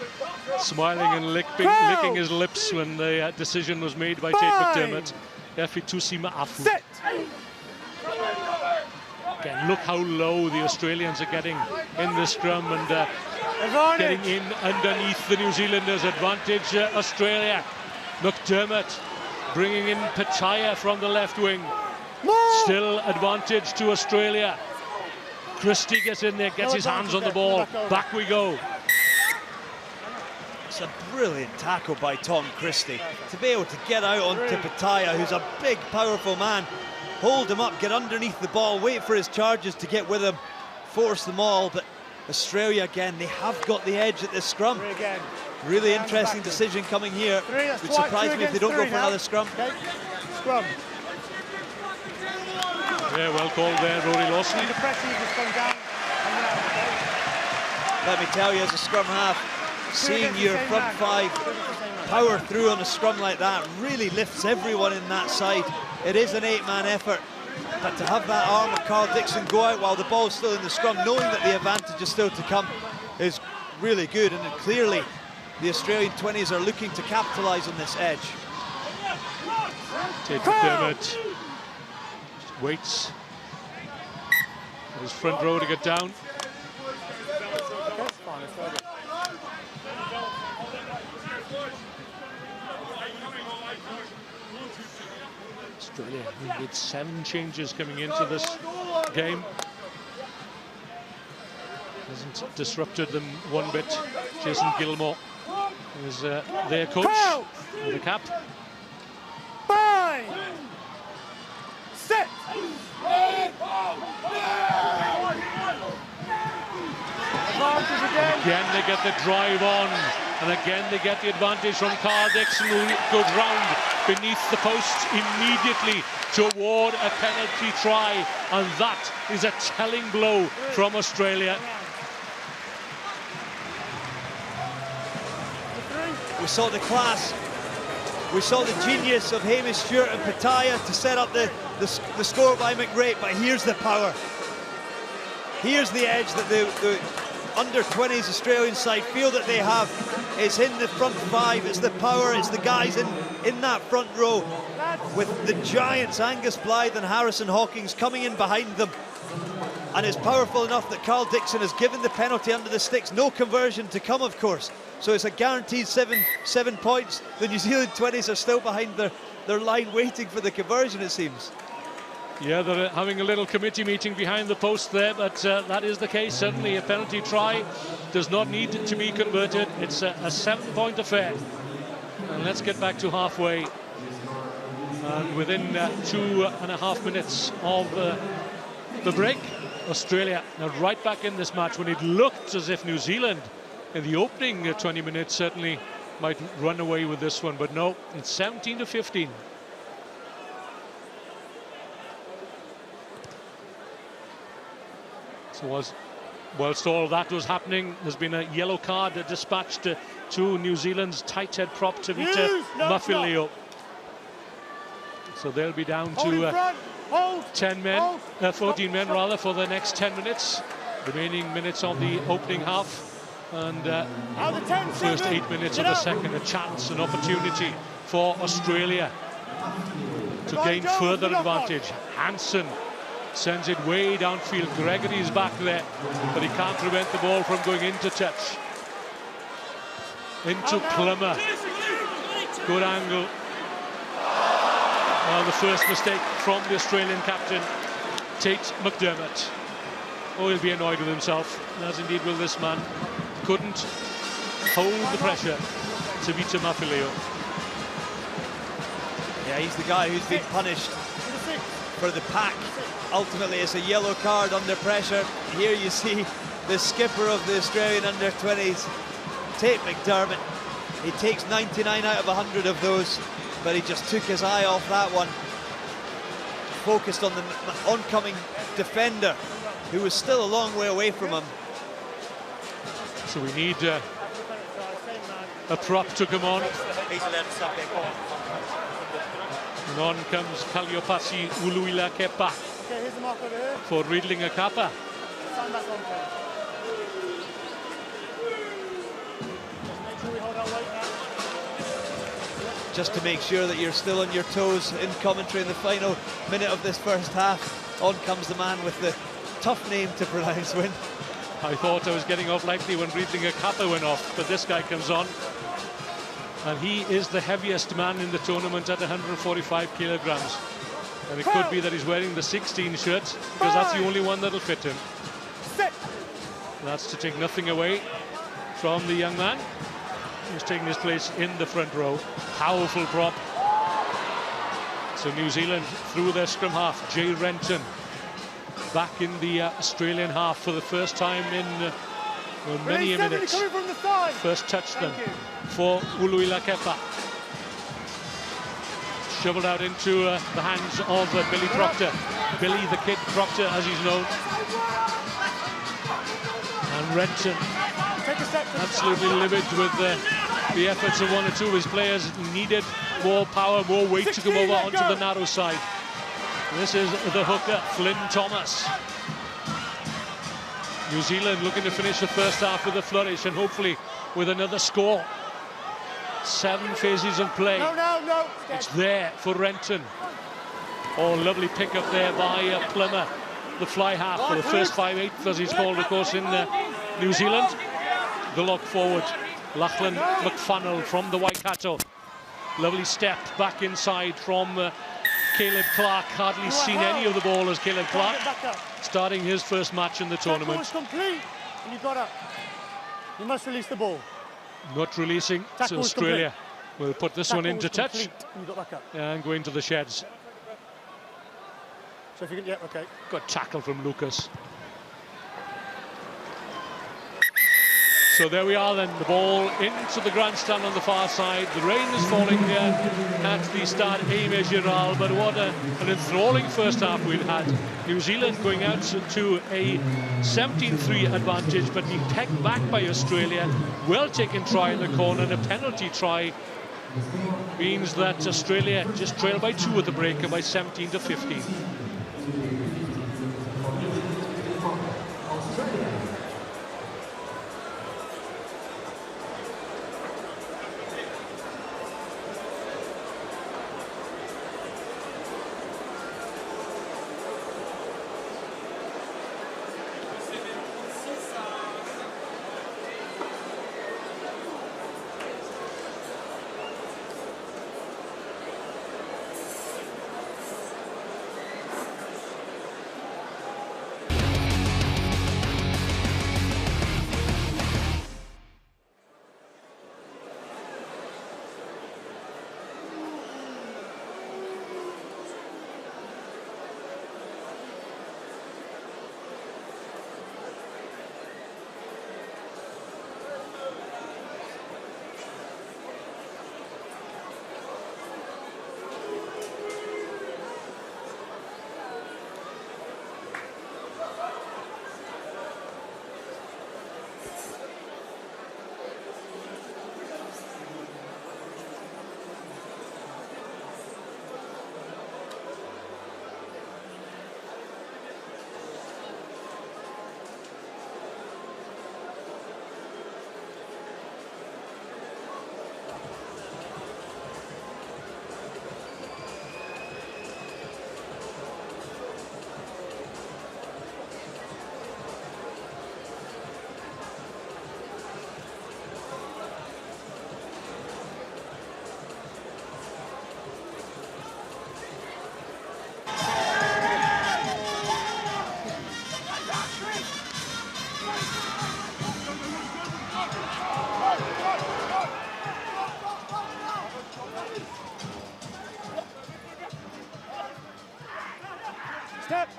smiling and licking his lips when the decision was made by Tate McDermott. Efitusi Afu. Set. Again, look how low the Australians are getting in the scrum and getting in underneath the New Zealanders. Advantage Australia. McDermott bringing in Pataya from the left wing. Still advantage to Australia. Christie gets in there, gets his hands on the ball. Back we go. It's a brilliant tackle by Tom Christie to be able to get out onto Pataya, who's a big, powerful man. Hold him up, get underneath the ball, wait for his charges to get with him, force them all. But Australia, again, they have got the edge at this scrum. Really interesting decision coming here. Would surprise me if they don't go for another scrum. Okay. Scrum. Yeah, well called there, Rory Lawson. The pressure just come down. Let me tell you, as a scrum half, seeing your front 5 power through on a scrum like that really lifts everyone in that side. It is an 8-man effort, but to have that arm of Carl Dixon go out while the ball's still in the scrum, knowing that the advantage is still to come, is really good. And clearly, the Australian 20s are looking to capitalise on this edge. Tate McDermott waits for his front row to get down. Australia with 7 changes coming into this game. Hasn't disrupted them one bit. Jason Gilmore is their coach with a cap. 5. Set. Again they get the drive on, and again they get the advantage from Carl Dixon, who goes round beneath the post immediately toward a penalty try, and that is a telling blow from Australia. We saw the class, we saw the genius of Hamish Stewart and Pataya to set up the score by McRae, but here's the power. Here's the edge that the under-20s Australian side feel that they have. It's in the front 5, it's the power, it's the guys in that front row with the giants Angus Blythe and Harrison Hawkins coming in behind them. And it's powerful enough that Carl Dixon has given the penalty under the sticks. No conversion to come, of course. So it's a guaranteed 7 points. The New Zealand 20s are still behind their line waiting for the conversion, it seems. Yeah, they're having a little committee meeting behind the post there, but that is the case. Certainly a penalty try does not need to be converted. It's a 7-point affair. And let's get back to halfway. And within 2.5 minutes of the break, Australia are right back in this match, when it looked as if New Zealand in the opening 20 minutes certainly might run away with this one, but no, it's 17-15. So whilst all that was happening, there's been a yellow card dispatched to New Zealand's tight head prop, Tavita Mafileo. So they'll be down to 14 men rather, for the next 10 minutes. Remaining minutes on the opening half. And the first 8 minutes of the second, a chance, an opportunity for Australia to gain further advantage. Hansen sends it way downfield. Gregory's back there, but he can't prevent the ball from going into touch. Into Plummer. Good angle. Well, the first mistake from the Australian captain, Tate McDermott. Oh, he'll be annoyed with himself, as indeed will this man. Couldn't hold the pressure to Vita Mafileo. Yeah, he's the guy who's been punished for the pack. Ultimately, it's a yellow card under pressure. Here you see the skipper of the Australian under-20s, Tate McDermott. He takes 99 out of 100 of those, but he just took his eye off that one. Focused on the oncoming defender, who was still a long way away from him. So we need a prop to come on. And on comes Kaliopasi Uluila Kepa for Riedlinger Kappa. Just to make sure that you're still on your toes in commentary in the final minute of this first half. On comes the man with the tough name to pronounce, Win. I thought I was getting off lightly when Riedlinger Kappa went off, but this guy comes on. And he is the heaviest man in the tournament at 145 kilograms. And it could be that he's wearing the 16 shirt, because that's the only one that'll fit him. That's to take nothing away from the young man who's taking his place in the front row. Powerful prop. So New Zealand through their scrum half. Jay Renton back in the Australian half for the first time in many minutes. First touch then for Uluila Kepa. Shoveled out into the hands of Billy Proctor. Billy the Kid Proctor, as he's known. And Renton absolutely livid with the efforts of one or two of his players. Needed more power, more weight to come over onto the narrow side. This is the hooker, Flynn Thomas. New Zealand looking to finish the first half with a flourish and hopefully with another score. 7 phases of play. It's there for Renton. Oh, lovely pick up there by Plummer, the fly half for the first 5/8, as he's called, of course, in New Zealand. The lock forward, Lachlan McFunnell from the Waikato. Lovely step back inside from Caleb Clark. Hardly seen any of the ball as Caleb Clark starting his first match in the tournament. Complete, and you got up. You must release the ball. Not releasing, so Australia will put this one into touch and go into the sheds. So if you can, yeah, okay. Good tackle from Lucas. So there we are then, the ball into the grandstand on the far side. The rain is falling here at the Stade Aimé Giral, but what an enthralling first half we've had. New Zealand going out to a 17-3 advantage, but being pegged back by Australia. Well taken try in the corner, and a penalty try means that Australia just trailed by 2 at the break and by 17-15. Step.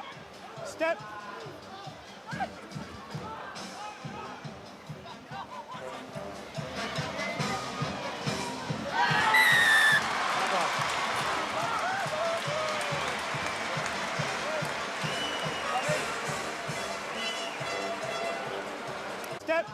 Step. Step.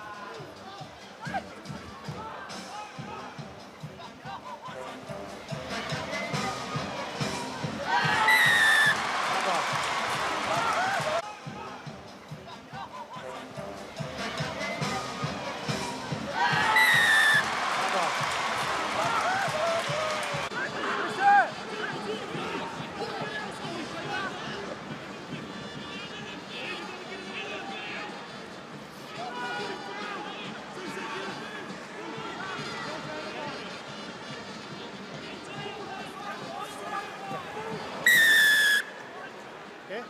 Okay.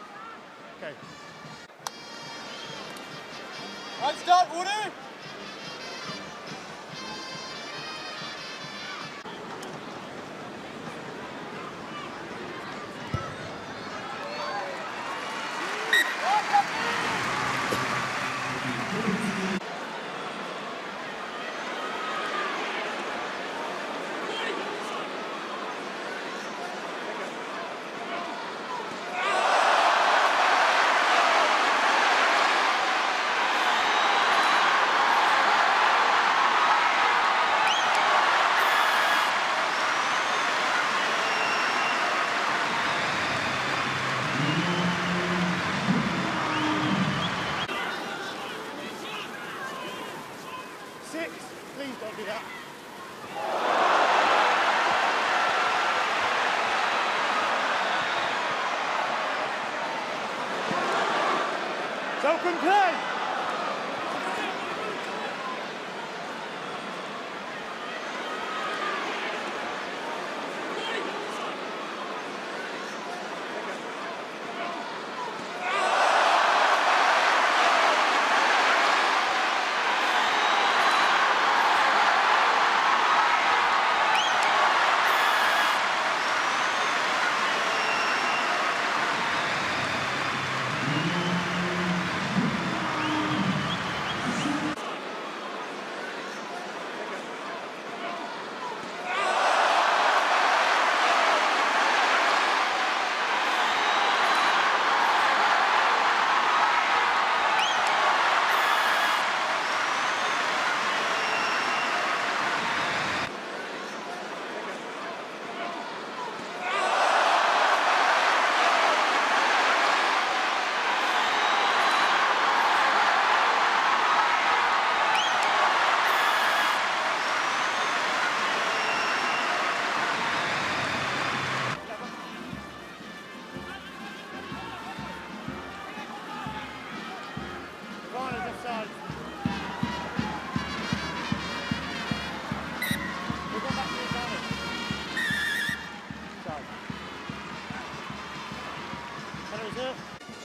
Okay. Right, start, Woody! Six. Please don't do that. It's open play.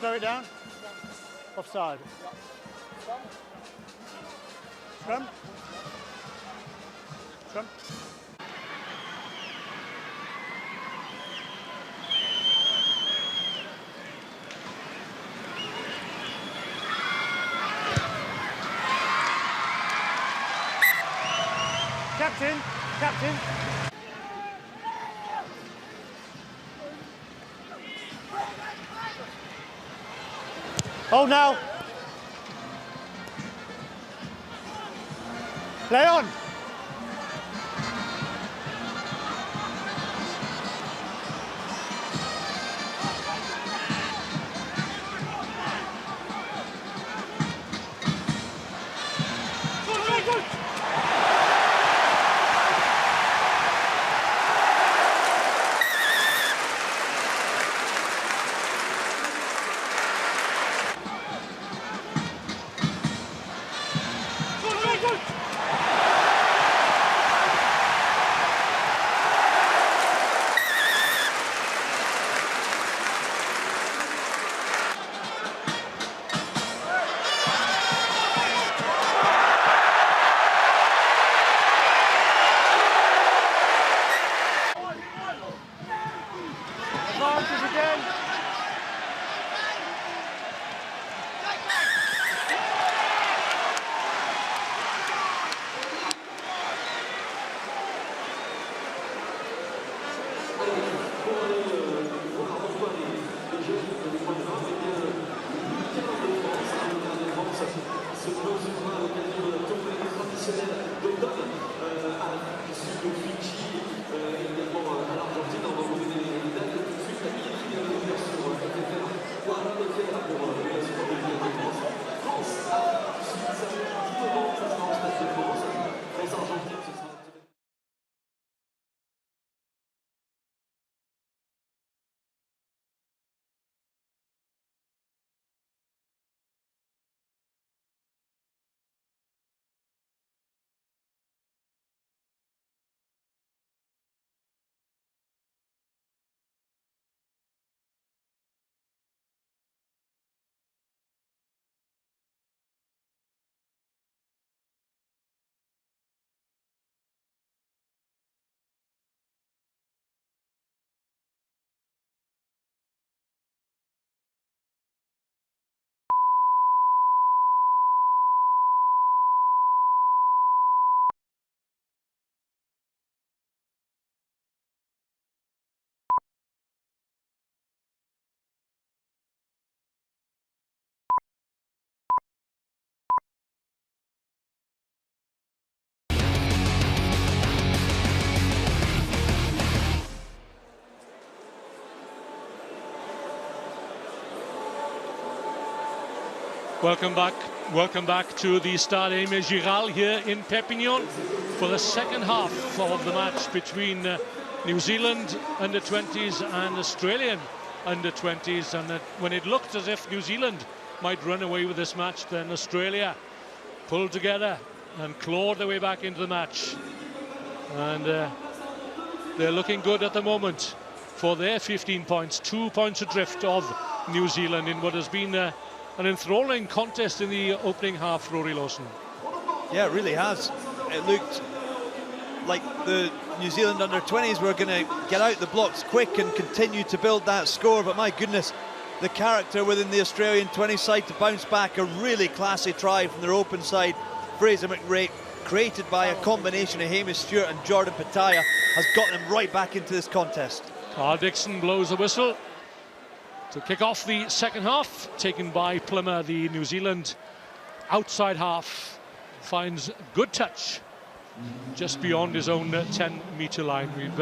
Slow it down. Offside. Scrum. Scrum. Captain. Captain. Hold now. Play on. Welcome back to the Stade Aimé Giral here in Perpignan for the second half of the match between New Zealand under-20s and Australian under-20s. And when it looked as if New Zealand might run away with this match, then Australia pulled together and clawed their way back into the match. And they're looking good at the moment for their 15 points, 2 points adrift of New Zealand in what has been an enthralling contest in the opening half, Rory Lawson. Yeah, it really has. It looked like the New Zealand under-20s were going to get out the blocks quick and continue to build that score, but my goodness, the character within the Australian 20 side to bounce back. A really classy try from their open side. Fraser McRae, created by a combination of Hamish Stewart and Jordan Pataya, has got them right back into this contest. Carl Dixon blows the whistle to kick off the second half, taken by Plummer. The New Zealand outside half finds good touch just beyond his own 10-metre line. We've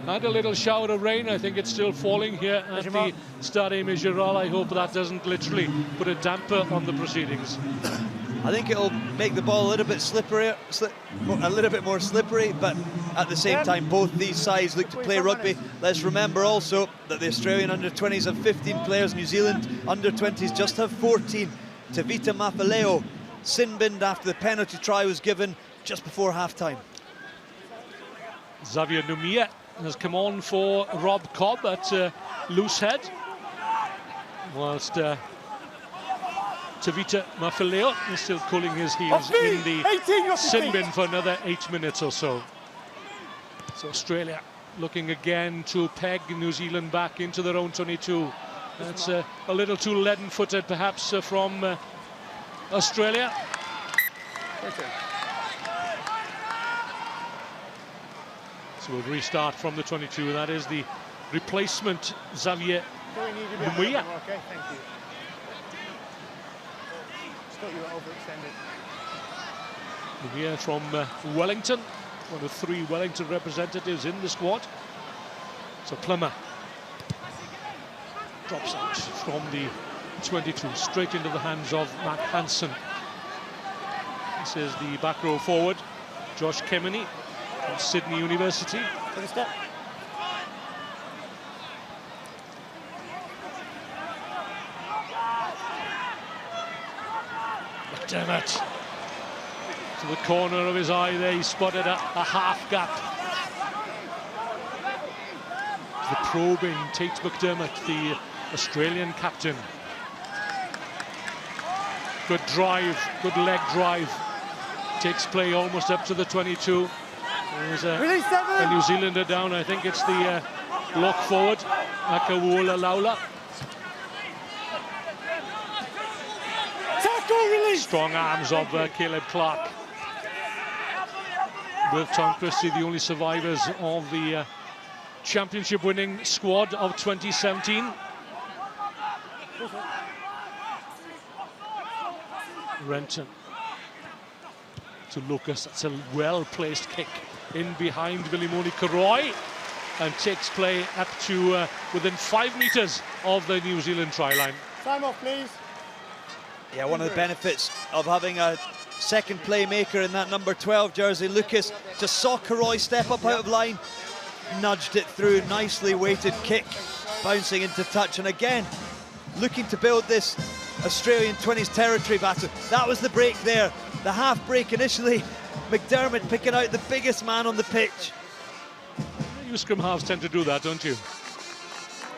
had a little shower of rain. I think it's still falling here at the Stade Aimé Giral. I hope that doesn't literally put a damper on the proceedings. I think it'll make the ball a little bit slippery, a little bit more slippery, but at the same time, both these sides look to play rugby. Let's remember also that the Australian under-20s have 15 players, New Zealand under-20s just have 14. Tevita Mafaleo sin-binned after the penalty try was given just before half-time. Xavier Numia has come on for Rob Cobb at loose head, whilst Tevita Mafaleo is still cooling his heels in the sin bin for another 8 minutes or so. So Australia looking again to peg New Zealand back into their own 22. That's a little too leaden-footed perhaps from Australia. So we'll restart from the 22. That is the replacement Xavier Numia. Okay, thank you. Thought you were overextended. Numia from Wellington, one of 3 Wellington representatives in the squad. So Plummer drops out from the 22, straight into the hands of Matt Hansen. This is the back row forward, Josh Kemeny from Sydney University. Take a step. McDermott to the corner of his eye there, he spotted a half gap. The probing Tate McDermott, the Australian captain. Good drive, good leg drive. Takes play almost up to the 22. There's a New Zealander down. I think it's the lock forward, Akawula Laula. Strong arms of Caleb Clark. With Tom Christie, the only survivors of the championship-winning squad of 2017. Renton to Lucas. It's a well-placed kick in behind Vilimoni Karoy and takes play up to within 5 metres of the New Zealand try line. Time off, please. Yeah, one of the benefits of having a second playmaker in that number 12 jersey, Lucas just saw Karoy step up out of line, nudged it through, nicely weighted kick, bouncing into touch, and again, looking to build this Australian 20s territory battle. That was the break there, the half break initially. McDermott picking out the biggest man on the pitch. You scrum halves tend to do that, don't you?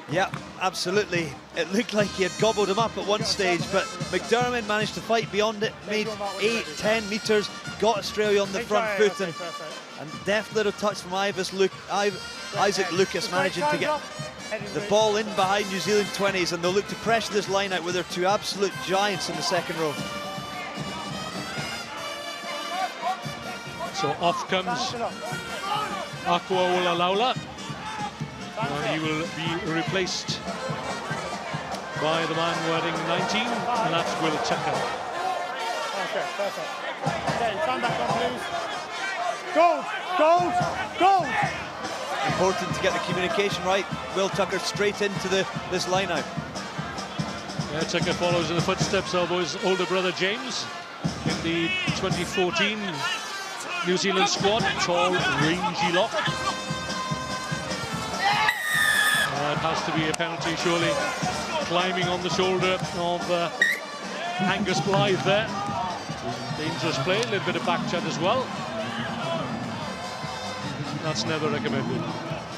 Yeah, absolutely. It looked like he had gobbled him up at one stage, but McDermott managed to fight beyond it, made 8-10 metres, got Australia on the front foot, and deft little touch from Isaac Lucas managing to get the ball in behind New Zealand 20s, and they'll look to pressure this line out with their two absolute giants in the second row. So off comes Akua Laula, and he will be replaced by the man wearing 19, and that's Will Tucker. Okay, perfect. Okay, time back on, please. Gold! Gold! Gold! Important to get the communication right. Will Tucker straight into this line out. Yeah, Tucker follows in the footsteps of his older brother James in the 2014 New Zealand squad. Tall, rangy lock. It has to be a penalty, surely. Climbing on the shoulder of Angus Blythe there. Dangerous play, a little bit of back chat as well. That's never recommended.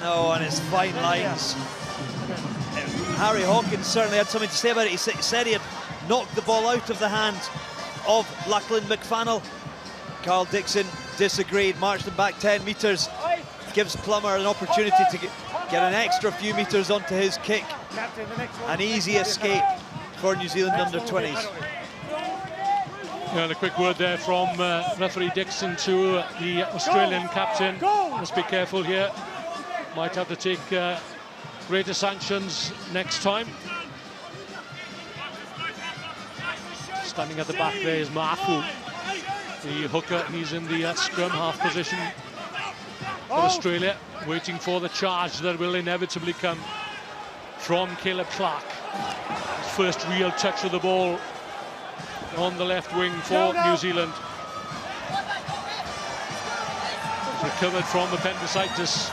No, and it's fine lines. Harry Hawkins certainly had something to say about it. He said he had knocked the ball out of the hand of Lachlan McFannel. Carl Dixon disagreed, marched him back 10 metres. Gives Plummer an opportunity to get an extra few metres onto his kick. An easy escape for New Zealand under 20s. And a quick word there from referee Dixon to the Australian captain. Must be careful here. Might have to take greater sanctions next time. Standing at the back there is Mafu, the hooker. He's in the scrum half position for Australia, waiting for the charge that will inevitably come from Caleb Clark. His first real touch of the ball on the left wing for New Zealand. He's recovered from appendicitis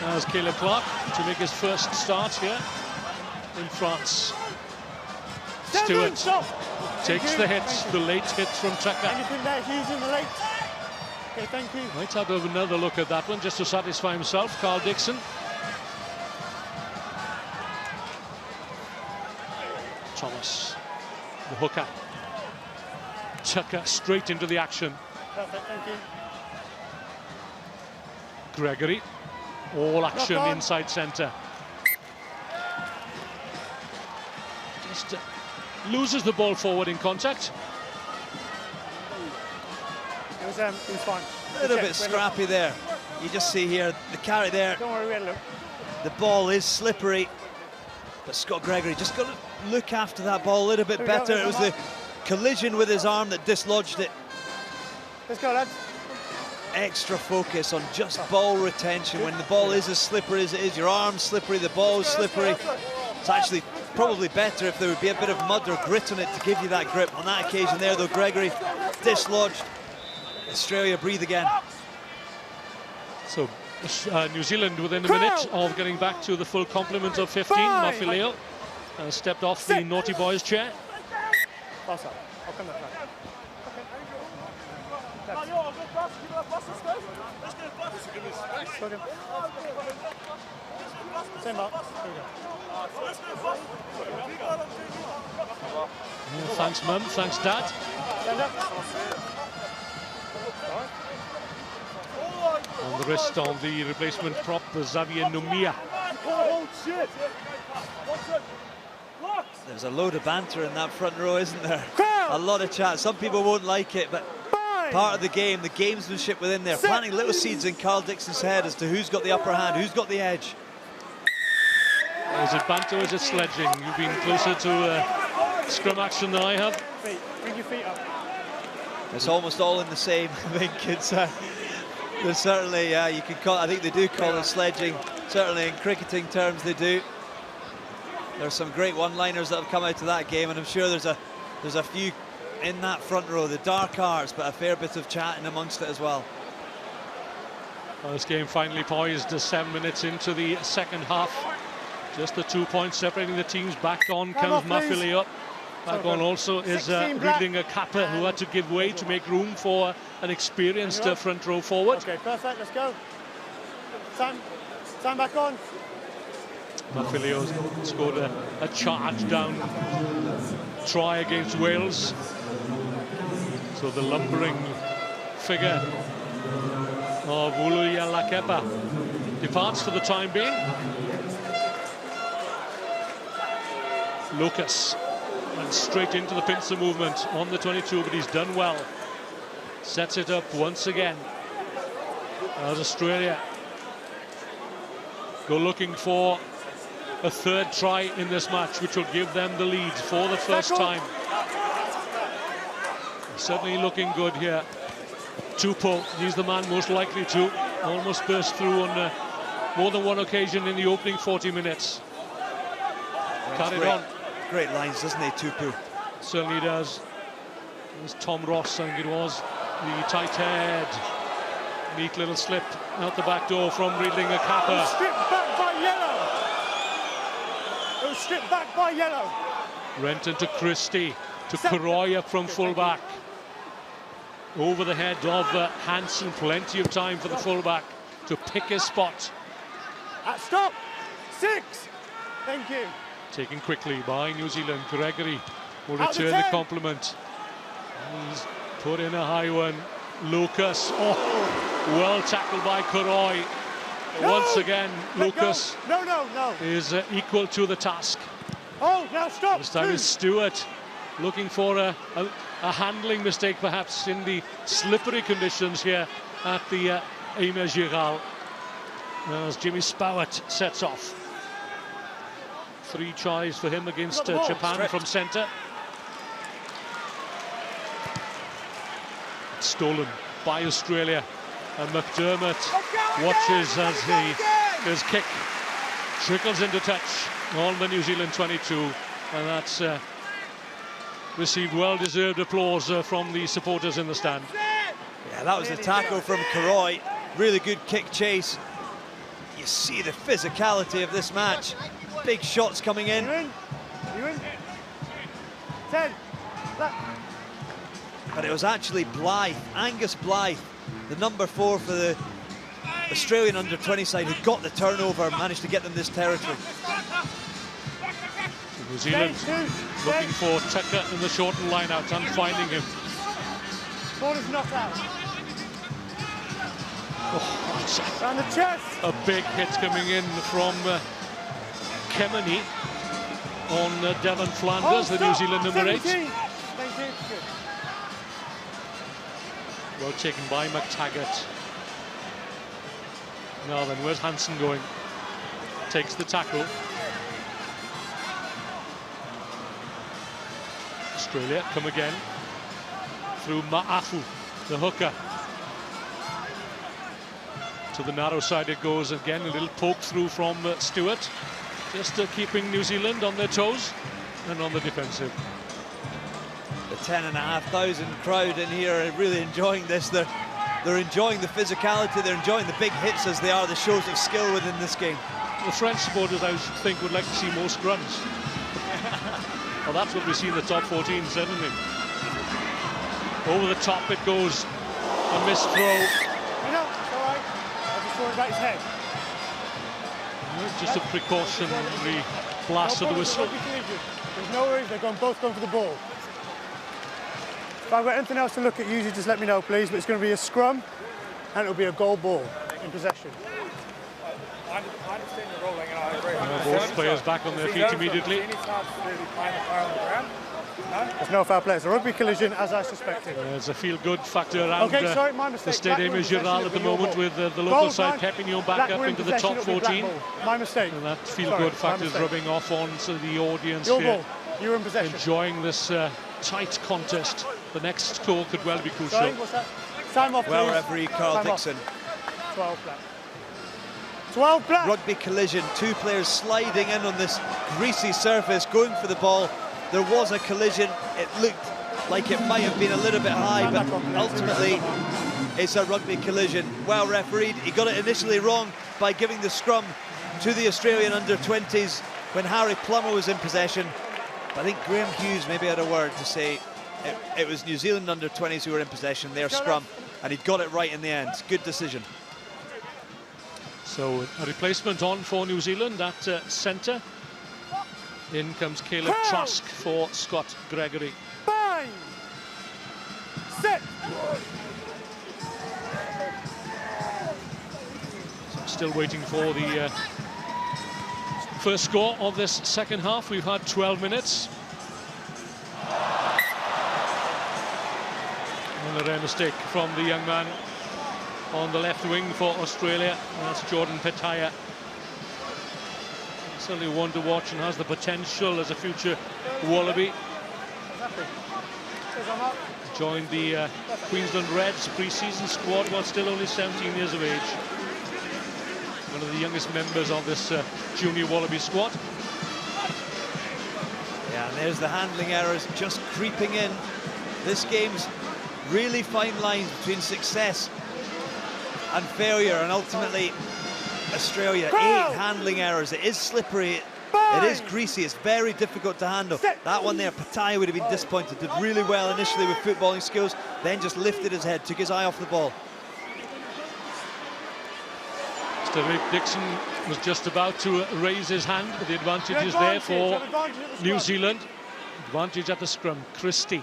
as Caleb Clark to make his first start here in France. Stewart takes the hit, the late hit from Tucker. Anything there, Hughes in the late? Okay, thank you. Might have to have another look at that one just to satisfy himself, Carl Dixon. Thomas, the hooker. Tucker straight into the action. Perfect, thank you. Gregory, all action inside centre. Just loses the ball forward in contact. It was fine. A little bit scrappy there. You just see here the carry there. Don't worry, we had a look. The ball is slippery, but Scott Gregory just got to look after that ball a little bit better. It was the collision with his arm that dislodged it. Let's go, lads. Extra focus on just ball retention when the ball is as slippery as it is. Your arm's slippery, the ball's slippery. It's actually probably better if there would be a bit of mud or grit on it to give you that grip. On that occasion there, though, Gregory dislodged. Australia breathe again. So New Zealand within a minute of getting back to the full complement of 15. Mafileo stepped off the naughty boys chair. Pass up. I'll come back. Okay. Same mark. Thanks, Mum. Thanks, Dad. Stand up. On the wrist of the replacement prop, Xavier Numia. Oh, shit. There's a load of banter in that front row, isn't there? A lot of chat. Some people won't like it, but part of the game, the gamesmanship within there, planting little seeds in Carl Dixon's head as to who's got the upper hand, who's got the edge. Is it banter or is it sledging? You've been closer to scrum action than I have. Feet. Bring your feet up. It's almost all in the same. I think it's there's certainly you can call. I think they do call it sledging. Certainly in cricketing terms, they do. There's some great one-liners that have come out of that game, and I'm sure there's a few in that front row. The dark arts, but a fair bit of chatting amongst it as well. Well, this game finally poised 7 minutes into the second half. Just the 2 points separating the teams. Back on comes Mafileo. Back on also is Riedlinger Kappa, who had to give way to make room for an experienced front row forward. Okay, perfect, let's go. Time back on. Mafileo scored a charge down try against Wales. So the lumbering figure of Uluya Lakepa departs for the time being. Lucas went straight into the pincer movement on the 22, but he's done well. Sets it up once again. As Australia go looking for a third try in this match, which will give them the lead for the first time. Certainly looking good here. Tupou, he's the man most likely to. Almost burst through on more than one occasion in the opening 40 minutes. Carried on. Great lines, doesn't he, Tupou? Certainly does. There's Tom Ross, I think it was. The tight head. Neat little slip out the back door from Riedlinger Kappa. Stripped back by Yellow. It was stripped back by Yellow. Renton to Christie, to Karoya from fullback. Over the head of Hansen, plenty of time for the fullback to pick his spot. Stop! 6! Thank you. Taken quickly by New Zealand. Gregory will return the compliment. He's put in a high one. Lucas, well tackled by Karoy. Once again, Lucas is equal to the task. Oh, now stop! This time is Stewart looking for a handling mistake, perhaps, in the slippery conditions here at the Aimé Giral. As Jimmy Spowett sets off. 3 tries for him against Japan from centre. Stolen by Australia, and McDermott watches as his kick trickles into touch on the New Zealand 22, and that's received well-deserved applause from the supporters in the stand. Yeah, that was a tackle from Karoy. Really good kick chase. You see the physicality of this match. Big shots coming in. You in? 10. But it was actually Blythe, Angus Blythe, the number 4 for the Australian under-20 side, who got the turnover, managed to get them this territory. New Zealand looking for Tucker in the shortened line-out and finding him. Ball is not out. Round the chest. A big hit coming in from Kemeny on Devon Flanders, the New Zealand number 8. Thank you. Good. Well taken by McTaggart. Now then, where's Hansen going? Takes the tackle. Australia come again through Ma'afu, the hooker. To the narrow side it goes again. A little poke through from Stewart. Just keeping New Zealand on their toes and on the defensive. The 10,500 crowd in here are really enjoying this. They're enjoying the physicality, they're enjoying the big hits as they are the shows of skill within this game. The French supporters, I think, would like to see more scrums. Well, that's what we see in the top 14, certainly. Over the top it goes. A missed throw. No, it's all right. I just thought about his head. Just a precautionary blast of the whistle. There's no worries, they're both going for the ball. If I've got anything else to look at, usually just let me know, please. But it's going to be a scrum, and it'll be a goal ball in possession. I understand you're rolling, and I agree. Both players back on their feet immediately. There's no foul play. It's a rugby collision, as I suspected. There's a feel-good factor around the Stade Giral at the moment, with the local side Perpignan back up into the top 14. My mistake. And that feel-good factor is rubbing off onto the audience Your here. ball. You're in possession. Enjoying this tight contest. the next score could well be crucial. Sorry, what's that? Time off, Well, please. referee Carl Time off. Dixon. 12 black. 12 black. Rugby collision, two players sliding in on this greasy surface, going for the ball. There was a collision. It looked like it might have been a little bit high, but ultimately it's a rugby collision. Well refereed. He got it initially wrong by giving the scrum to the Australian under-20s when Harry Plummer was in possession. But I think Graham Hughes maybe had a word to say. It was New Zealand under-20s who were in possession, their scrum, and he got it right in the end. Good decision. So a replacement on for New Zealand at centre. In comes Caleb Trask for Scott Gregory. 5, 6. So still waiting for the first score of this second half. We've had 12 minutes. And a rare mistake from the young man on the left wing for Australia. That's Jordan Petaya. Certainly one to watch and has the potential as a future Wallaby. Joined the Queensland Reds pre-season squad while still only 17 years of age. One of the youngest members of this junior Wallaby squad. Yeah, and there's the handling errors just creeping in. This game's really fine lines between success and failure, and ultimately Australia, 8 handling errors. It is slippery, it is greasy, it's very difficult to handle. That one there, Petaya would have been disappointed. Did really well initially with footballing skills, then just lifted his head, took his eye off the ball. Mr. Rick Dixon was just about to raise his hand, but the advantage is there for New Zealand. Advantage at the scrum. Christie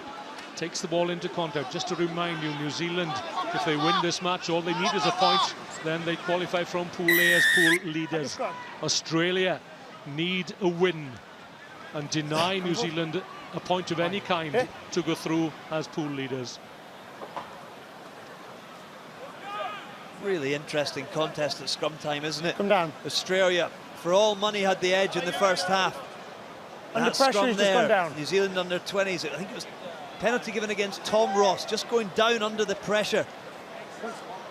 takes the ball into contact. Just to remind you, New Zealand, if they win this match, all they need is a point, then they qualify from Pool A as pool leaders. Australia need a win and deny New Zealand a point of any kind to go through as pool leaders. Really interesting contest at scrum time, isn't it? Come down. Australia, for all money, had the edge in the first half. Under That pressure, scrum he's just there, gone down. New Zealand under-20s, I think it was penalty given against Tom Ross, just going down under the pressure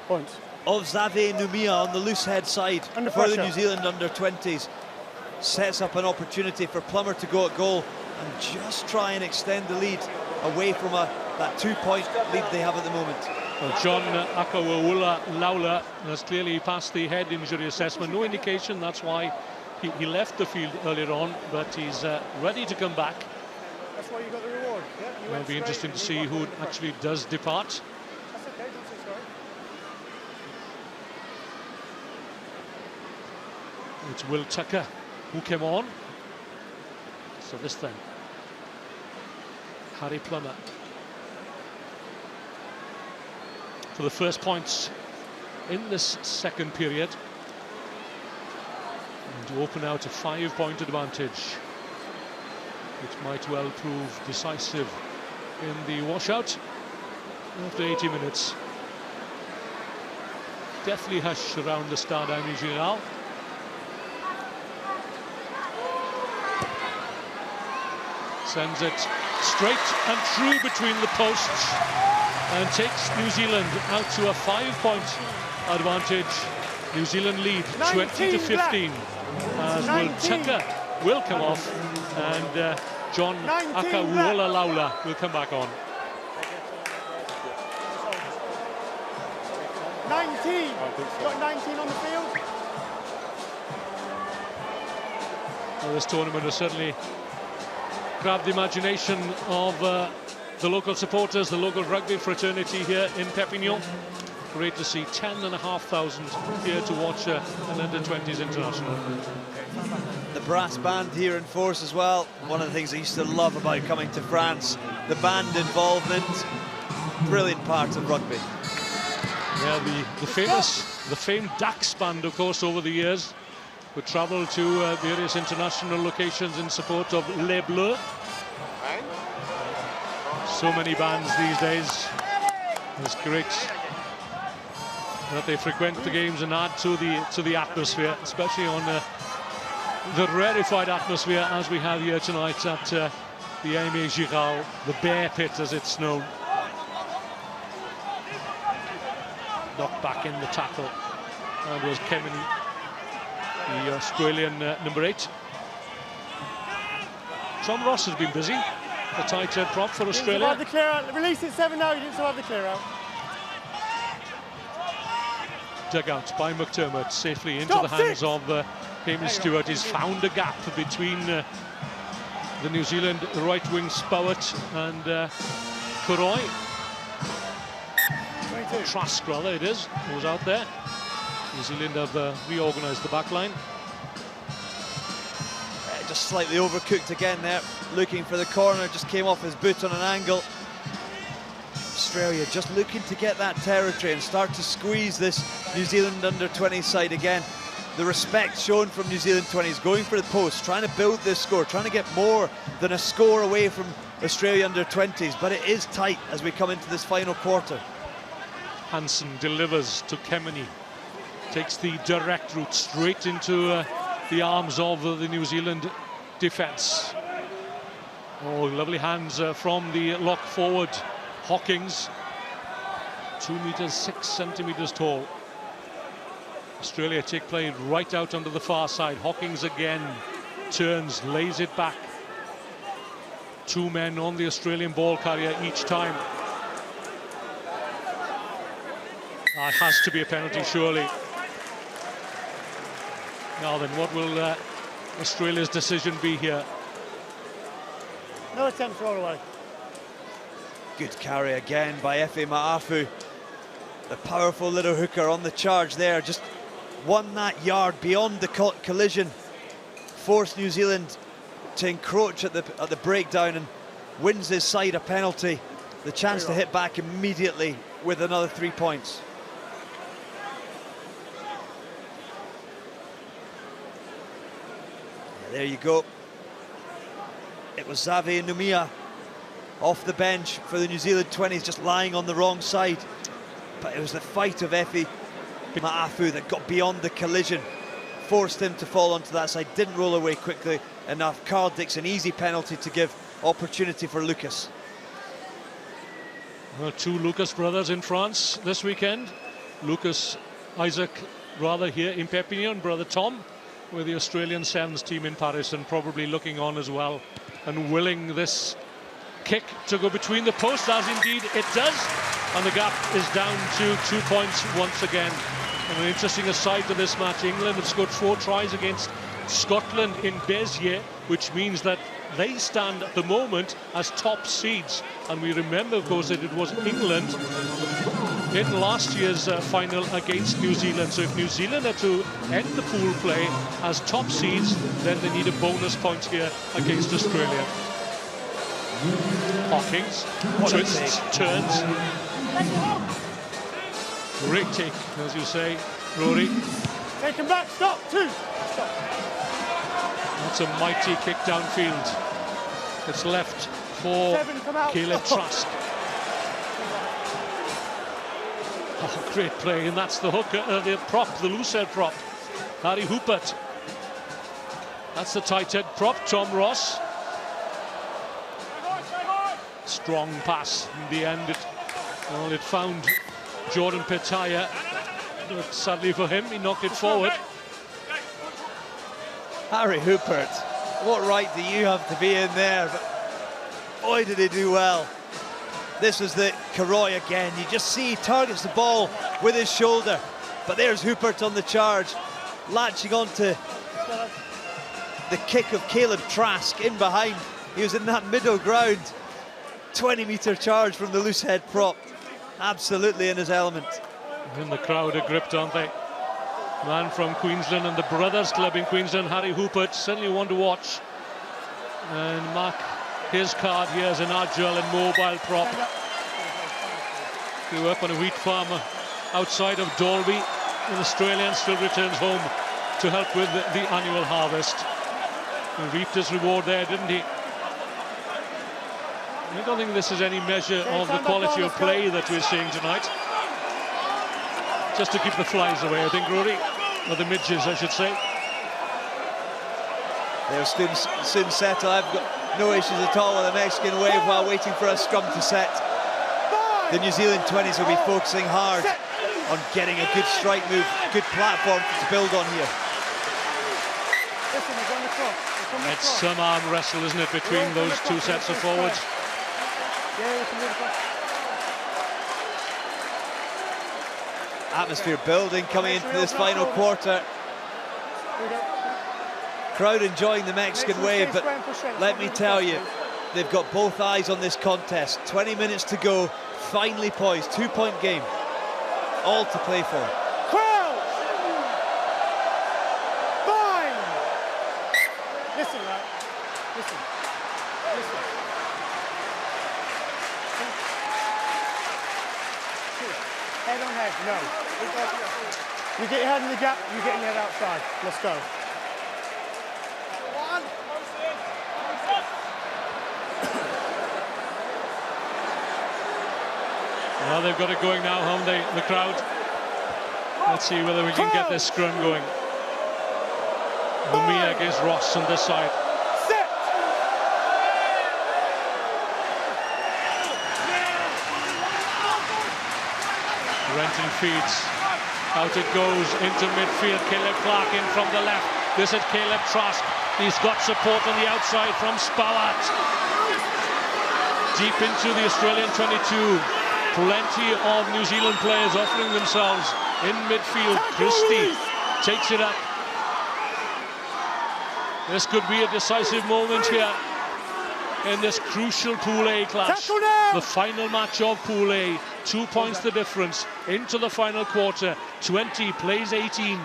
Points. of Xavier Numia on the loose head side Under for the pressure. New Zealand under-20s. Sets up an opportunity for Plummer to go at goal and just try and extend the lead away from that 2-point lead they have at the moment. Well, John Akawawula Laula has clearly passed the head injury assessment. No indication that's why he left the field earlier on, but he's ready to come back. That's why you got the reward. Yeah, It'll be interesting to see who actually does depart. That's okay, don't say sorry. It's Will Tucker who came on. So this thing. Harry Plummer. For the first points in this second period. And to open out a 5-point advantage, which might well prove decisive in the washout after 80 minutes. Deathly hush around the Stade Amigiral. Sends it straight and true between the posts and takes New Zealand out to a 5-point advantage. New Zealand lead 20-15 as Will Tucker will come off and John Akawawula Laula will come back on. 19. Got 19 on the field. Well, this tournament has certainly grabbed the imagination of the local supporters, the local rugby fraternity here in Perpignan. Great to see 10,500 here to watch an under-20s international. The brass band here in force as well. One of the things I used to love about coming to France, the band involvement, brilliant part of rugby. Yeah, the famed Dax band, of course, over the years would travel to various international locations in support of Les Bleus. So many bands these days. It's great that they frequent the games and add to the atmosphere, especially on the rarefied atmosphere as we have here tonight at the Aimé Giral, the Bear Pit as it's known. knocked back in the tackle. And it was Kemeny, the Australian number 8. Tom Ross has been busy. The tight head prop for Australia. Survive the clear out. Release it 7 now. You didn't survive the clear out. Dug out by McDermott, safely into the hands of Hamill Stewart. He's found a gap between the New Zealand right wing Spowett and Kuroi. Trask, rather, it is, who's out there. New Zealand have reorganised the back line. Just slightly overcooked again there, looking for the corner, just came off his boot on an angle. Australia just looking to get that territory and start to squeeze this New Zealand under-20 side again. The respect shown from New Zealand 20s, going for the post, trying to build this score, trying to get more than a score away from Australia under-20s, but it is tight as we come into this final quarter. Hansen delivers to Kemeny, takes the direct route straight into the arms of the New Zealand defence. Oh, lovely hands from the lock forward, Hawkins, 2 meters 6 centimeters tall. Australia take play right out onto the far side. Hawkins again turns, lays it back. 2 men on the Australian ball carrier each time. It has to be a penalty, surely. Now then, what will Australia's decision be here? No attempt to roll away. Good carry again by Efe Ma'afu. The powerful little hooker on the charge there, just won that yard beyond the collision, forced New Zealand to encroach at the breakdown and wins his side a penalty. The chance to hit back immediately with another 3 points. There you go. It was Xavier Numia off the bench for the New Zealand 20s, just lying on the wrong side. But it was the fight of Efe Ma'afu that got beyond the collision, forced him to fall onto that side, didn't roll away quickly enough. Carl Dix, an easy penalty to give opportunity for Lucas. Well, 2 Lucas brothers in France this weekend. Lucas Isaac, rather, here in Perpignan, brother Tom, with the Australian Sevens team in Paris, and probably looking on as well and willing this kick to go between the posts, as indeed it does, and the gap is down to 2 points once again. And an interesting aside to this match, England have scored 4 tries against Scotland in Béziers, which means that they stand at the moment as top seeds. And we remember, of course, that it was England in last year's final against New Zealand. So if New Zealand are to end the pool play as top seeds, then they need a bonus point here against Australia. Hawkins twists, turns. Great take, as you say, Rory. Take him back, stop, 2. Stop. That's a mighty kick downfield. It's left for Caleb Trask. Oh, great play, and that's the hooker, the prop, the loose head prop, Harry Houpert. That's the tight head prop, Tom Ross. Strong pass in the end. It found Jordan Petaya, but sadly for him, he knocked it forward. Harry Houpert, what right do you have to be in there? But boy, did he do well. This was the Kuroi again. You just see he targets the ball with his shoulder. But there's Houpert on the charge, latching onto the kick of Caleb Trask in behind. He was in that middle ground. 20-metre charge from the loose head prop. Absolutely in his element. And the crowd are gripped, aren't they? Man from Queensland and the Brothers Club in Queensland, Harry Houpert, certainly one to watch. And mark his card here as an agile and mobile prop. Grew up on a wheat farm outside of Dalby in Australia and still returns home to help with the annual harvest. He reaped his reward there, didn't he? I don't think this is any measure of the quality of play that we're seeing tonight. Just to keep the flies away, I think, Rory. Or the midges, I should say. They'll soon settle. I've got no issues at all with the Mexican wave while waiting for a scrum to set. The New Zealand 20s will be focusing hard on getting a good strike move, good platform to build on here. Listen, they're going across. It's some arm wrestle, isn't it, between those two sets of forwards? Yeah, we can move across. Atmosphere building coming into this final quarter. Crowd enjoying the Mexican way, but let me tell you, they've got both eyes on this contest. 20 minutes to go, finely poised, 2-point game, all to play for. Crowd! Fine! Listen, right? Listen. Head on head, no. You get your head in the gap, you get your head outside. Let's go. Well, they've got it going now, haven't they, the crowd? Let's see whether we can get this scrum going. Mumia against Ross on this side. Set! Renton feeds. Out it goes into midfield. Caleb Clark in from the left. This is Caleb Trask. He's got support on the outside from Spowart. Deep into the Australian 22. Plenty of New Zealand players offering themselves in midfield. Christie takes it up. This could be a decisive moment here in this crucial Pool A clash. The final match of Pool A. 2 points the difference into the final quarter. 20 plays 18.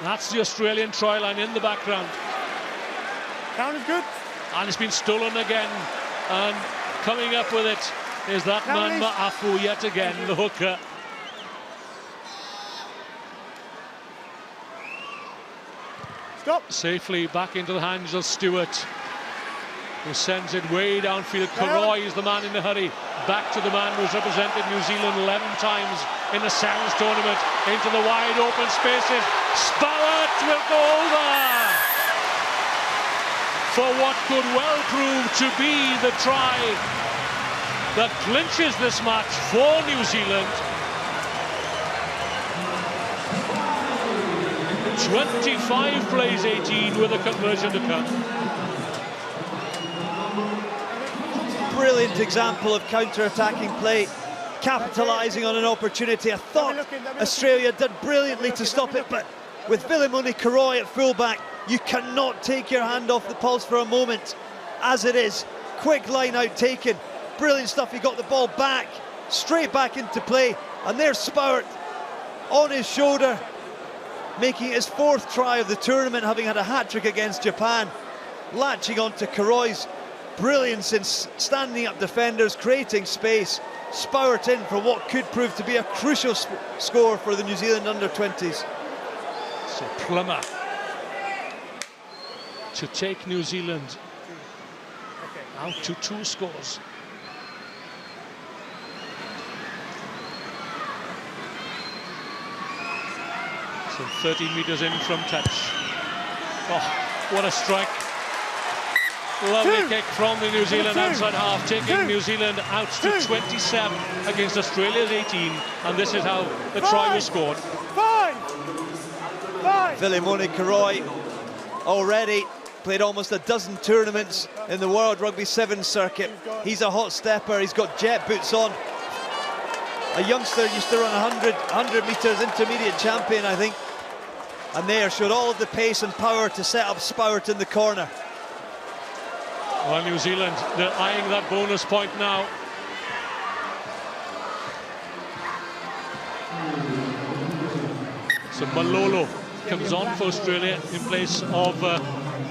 That's the Australian try line in the background. Count is good. And it's been stolen again. And coming up with it is that man Ma'afu yet again, the hooker. Stop. Safely back into the hands of Stewart, who sends it way downfield. Karoy is the man in the hurry. Back to the man who's represented New Zealand 11 times in the Sevens tournament. Into the wide open spaces. Spowart will go over for what could well prove to be the try that clinches this match for New Zealand. 25 plays 18 with a conversion to come. Brilliant example of counter-attacking play, capitalising on an opportunity. I thought Australia did brilliantly to stop it, but with Vilimoni Karoy at fullback, you cannot take your hand off the pulse for a moment. As it is, quick line out taken, brilliant stuff. He got the ball back, straight back into play, and there's Spowart on his shoulder, making his 4th try of the tournament, having had a hat-trick against Japan, latching onto Karoy's brilliance in standing up defenders, creating space. Spowart in for what could prove to be a crucial score for the New Zealand under-20s. So Plummer to take New Zealand out to 2 scores. So 13 metres in from touch. Oh, what a strike. Lovely kick from the New Zealand outside half, taking New Zealand out to 27 against Australia's 18, and this is how the try was scored. Vilimoni Karoy already played almost a dozen tournaments in the World Rugby 7 circuit. He's a hot stepper, he's got jet boots on. A youngster used to run 100 metres, intermediate champion, I think. And there showed all of the pace and power to set up Spowart in the corner. Well, New Zealand, they're eyeing that bonus point now. So Malolo comes on for Australia in place of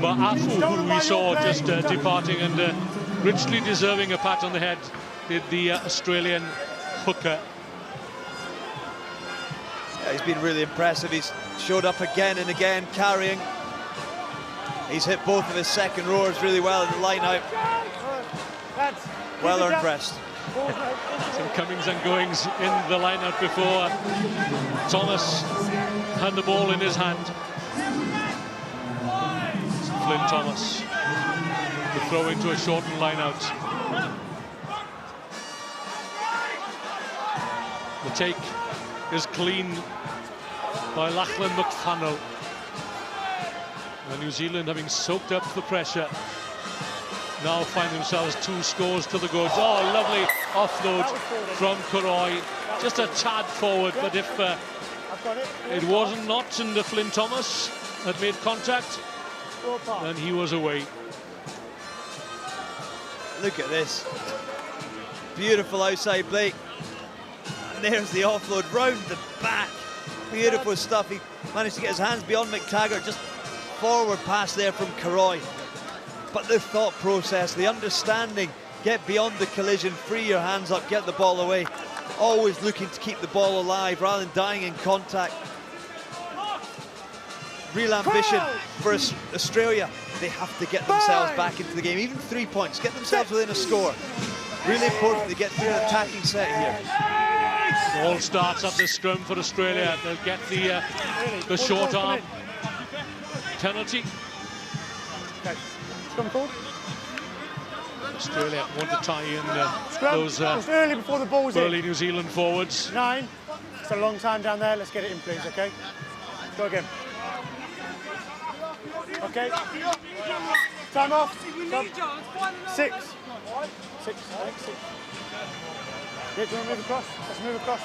Ma'afu, who we saw just departing, and richly deserving a pat on the head, did the Australian hooker. Yeah, he's been really impressive. He's showed up again and again, carrying. He's hit both of his second roars really well in the line out. Well earned rest. Some comings and goings in the line-out before Thomas had the ball in his hand. Flynn Thomas, the throw into a shortened line-out. The take is clean by Lachlan McFannel. And New Zealand, having soaked up the pressure, now find themselves 2 scores to the good. Oh, lovely offload from Kuroi. Just a tad forward, but if it wasn't not and Flynn Thomas had made contact, then he was away. Look at this. Beautiful outside Blake. And there's the offload round the back. Beautiful stuff. He managed to get his hands beyond McTaggart. Just forward pass there from Kuroi. But the thought process, the understanding, get beyond the collision, free your hands up, get the ball away. Always looking to keep the ball alive rather than dying in contact. Real ambition for Australia. They have to get themselves back into the game. Even 3 points, get themselves within a score. Really important to get through an attacking set here. Ball starts up the scrum for Australia. They'll get the short arm penalty. Okay. Scrum called. Australia want to tie in those just early before the ball's early in. New Zealand forwards. 9. It's a long time down there. Let's get it in, please. Okay. Go again. Okay. Time off. Stop. 6. 6. 6. Yeah, do you want to move across? Let's move across.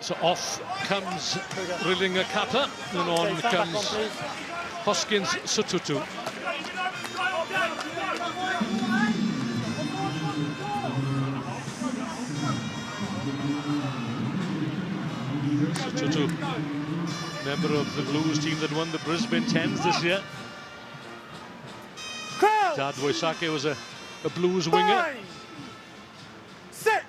So off comes Rilinga Kappa, and on comes Hoskins Sututu. Sututu, member of the Blues team that won the Brisbane Tens this year. Dad Woisake was a Blues winger. 6.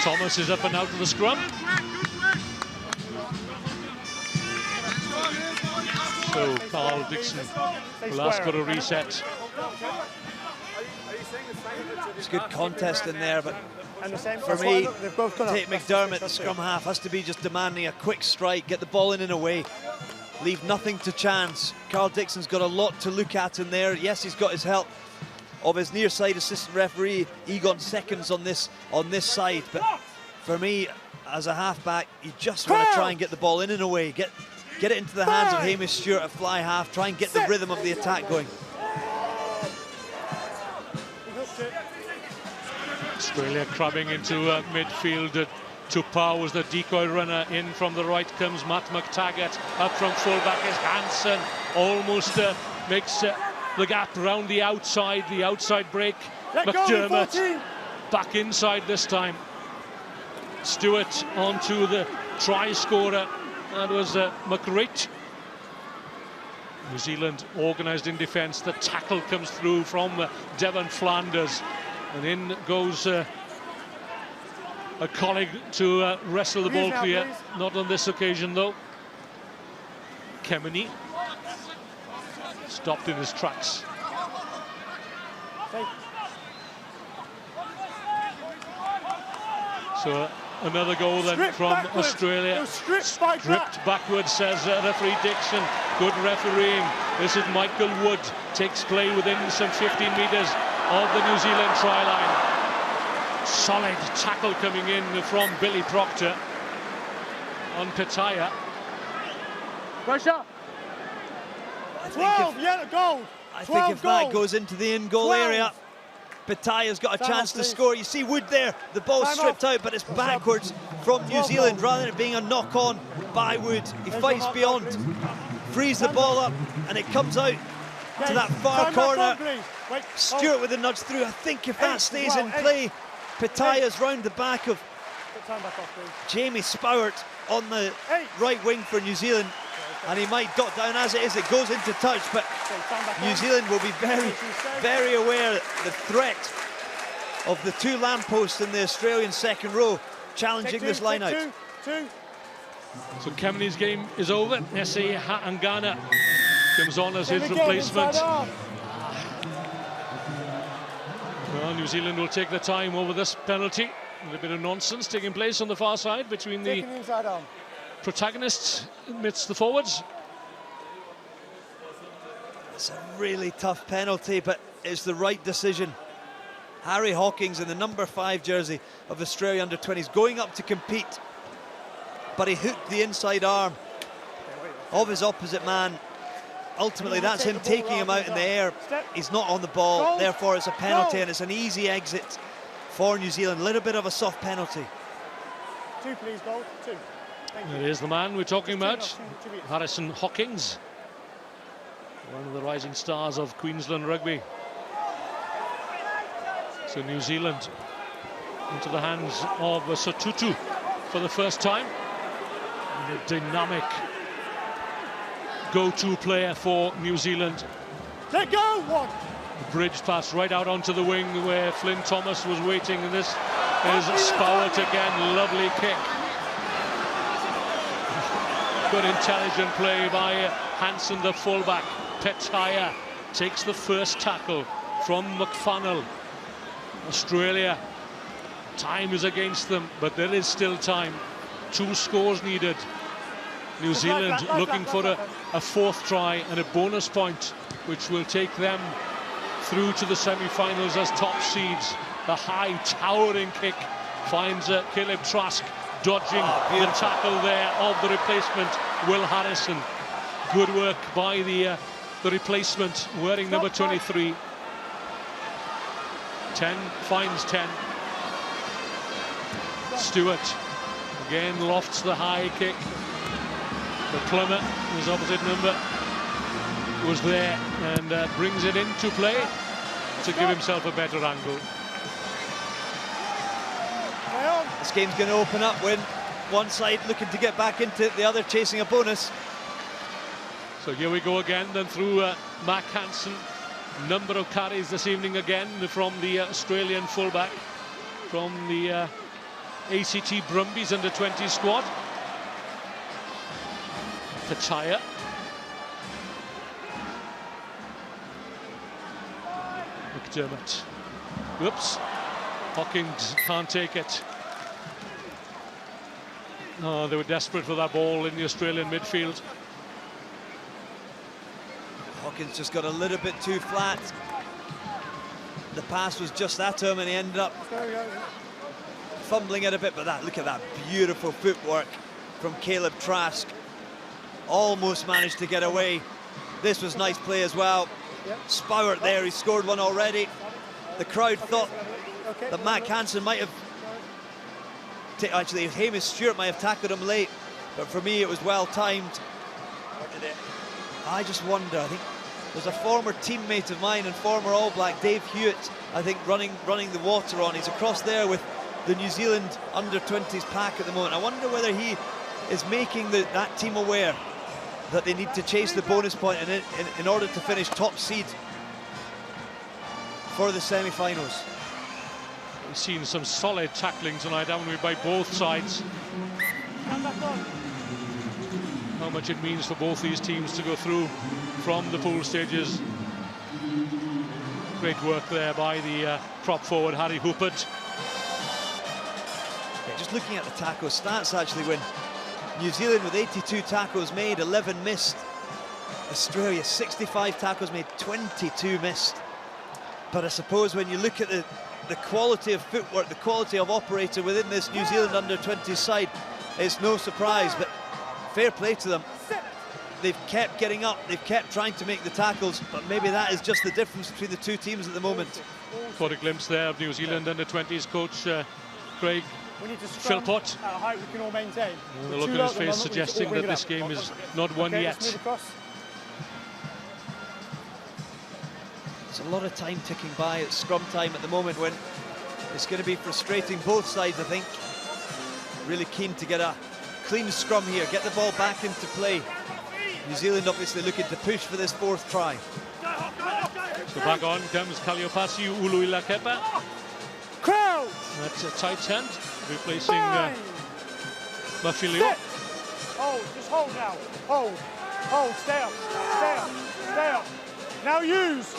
Thomas is up and out of the scrum. So Carl Dixon will ask for a reset. It's a good contest in there, but for For me, Tate McDermott, the scrum half, has to be just demanding a quick strike, get the ball in and away, leave nothing to chance. Carl Dixon's got a lot to look at in there. Yes, he's got his help of his near side assistant referee Egon Seconds on this side, but for me, as a halfback, you just want to try and get the ball in and away, get it into the hands of Hamish Stewart at fly half, try and get the rhythm of the attack going. Australia crabbing into midfield. Tupau was the decoy runner. In from the right comes Matt McTaggart. Up from fullback is Hansen. Almost makes the gap round the outside break. McDermott back inside this time. Stewart onto the try scorer. That was McRae. New Zealand organised in defence. The tackle comes through from Devon Flanders. And in goes a colleague to wrestle the ball clear. Not on this occasion, though. Kemeny stopped in his tracks. So another goal then from Australia. Stripped backwards, says referee Dixon. Good refereeing. This is Michael Wood. Takes play within some 15 metres of the New Zealand try line. Solid tackle coming in from Billy Proctor on Pitaya. Pressure. 12, yellow goal. I think if that goes into the in-goal area, Pitaya's got a chance to score. You see Wood there, the ball stripped out, but it's backwards from New Zealand rather than it being a knock-on by Wood. He fights beyond, frees the ball up, and it comes out to that far corner. Stewart with a nudge through. I think if that stays in play, Pitaya's round the back of Jamie Spowart on the right wing for New Zealand, and he might dot down as it is. It goes into touch, but New Zealand will be very, very aware of the threat of the 2 lampposts in the Australian second row challenging this line out. So Kemeny's game is over. S.A. Hatangana comes on as his replacement. Well, New Zealand will take the time over this penalty. A little bit of nonsense taking place on the far side between the protagonists amidst the forwards. It's a really tough penalty, but it's the right decision. Harry Hawkins in the number 5 jersey of Australia under-20s going up to compete, but he hooked the inside arm of his opposite man. Ultimately, that's him taking him out in the air. He's not on the ball, therefore it's a penalty, and it's an easy exit for New Zealand. A little bit of a soft penalty. 2, please, goal. 2. There is the man we're talking about, Harrison Hawkins, one of the rising stars of Queensland rugby. So New Zealand into the hands of Sotutu for the first time. And a dynamic go-to player for New Zealand. Let go! 1. The bridge pass right out onto the wing where Flynn Thomas was waiting, and this is Spowett again. Lovely kick. Good intelligent play by Hansen, the fullback. Petaya takes the first tackle from McFunnell. Australia, time is against them, but there is still time. 2 scores needed. New Zealand looking for a 4th try and a bonus point, which will take them through to the semi-finals as top seeds. The high towering kick finds Caleb Trask dodging the tackle there of the replacement, Will Harrison. Good work by the replacement wearing number 23. 10 finds 10. Stewart again lofts the high kick. The plumber, his opposite number, was there and brings it into play to give himself a better angle. This game's going to open up when one side looking to get back into it, the other chasing a bonus. So here we go again, then through Mac Hansen. Number of carries this evening again from the Australian fullback from the ACT Brumbies under-20 squad. Petaya. McDermott. Whoops. Hawkins can't take it. Oh, they were desperate for that ball in the Australian midfield. Hawkins just got a little bit too flat. The pass was just at him and he ended up fumbling it a bit, but look at that beautiful footwork from Caleb Trask. Almost managed to get away. This was nice play as well. Spowett there, he scored one already. The crowd thought that Mac Hansen might have, actually Hamish Stewart might have tackled him late, but for me it was well timed. I just wonder, I think there's a former teammate of mine and former All Black, Dave Hewitt, I think running the water on. He's across there with the New Zealand under-20s pack at the moment. I wonder whether he is making that team aware that they need to chase the bonus point in order to finish top seed for the semi-finals. We've seen some solid tackling tonight, haven't we, by both sides. How much it means for both these teams to go through from the pool stages. Great work there by the prop forward, Harry Houpert. Yeah, just looking at the tackle stats, actually, when New Zealand with 82 tackles made, 11 missed. Australia, 65 tackles made, 22 missed. But I suppose when you look at the quality of footwork, the quality of operator within this New Zealand under-20 side, it's no surprise, but fair play to them. They've kept getting up, they've kept trying to make the tackles, but maybe that is just the difference between the two teams at the moment. Caught a glimpse there of New Zealand under-20s coach Craig Philpott. At a height we can all maintain. The look on his face suggesting that this game is not won yet. There's a lot of time ticking by at scrum time at the moment when it's going to be frustrating both sides, I think. Really keen to get a clean scrum here, get the ball back into play. New Zealand obviously looking to push for this 4th try. So back on comes Kaliopasi Uluilakepa. Crowd! That's a tight end, replacing Mafilio. Hold, just hold now. Hold, stay up, stay up, stay up. Now use.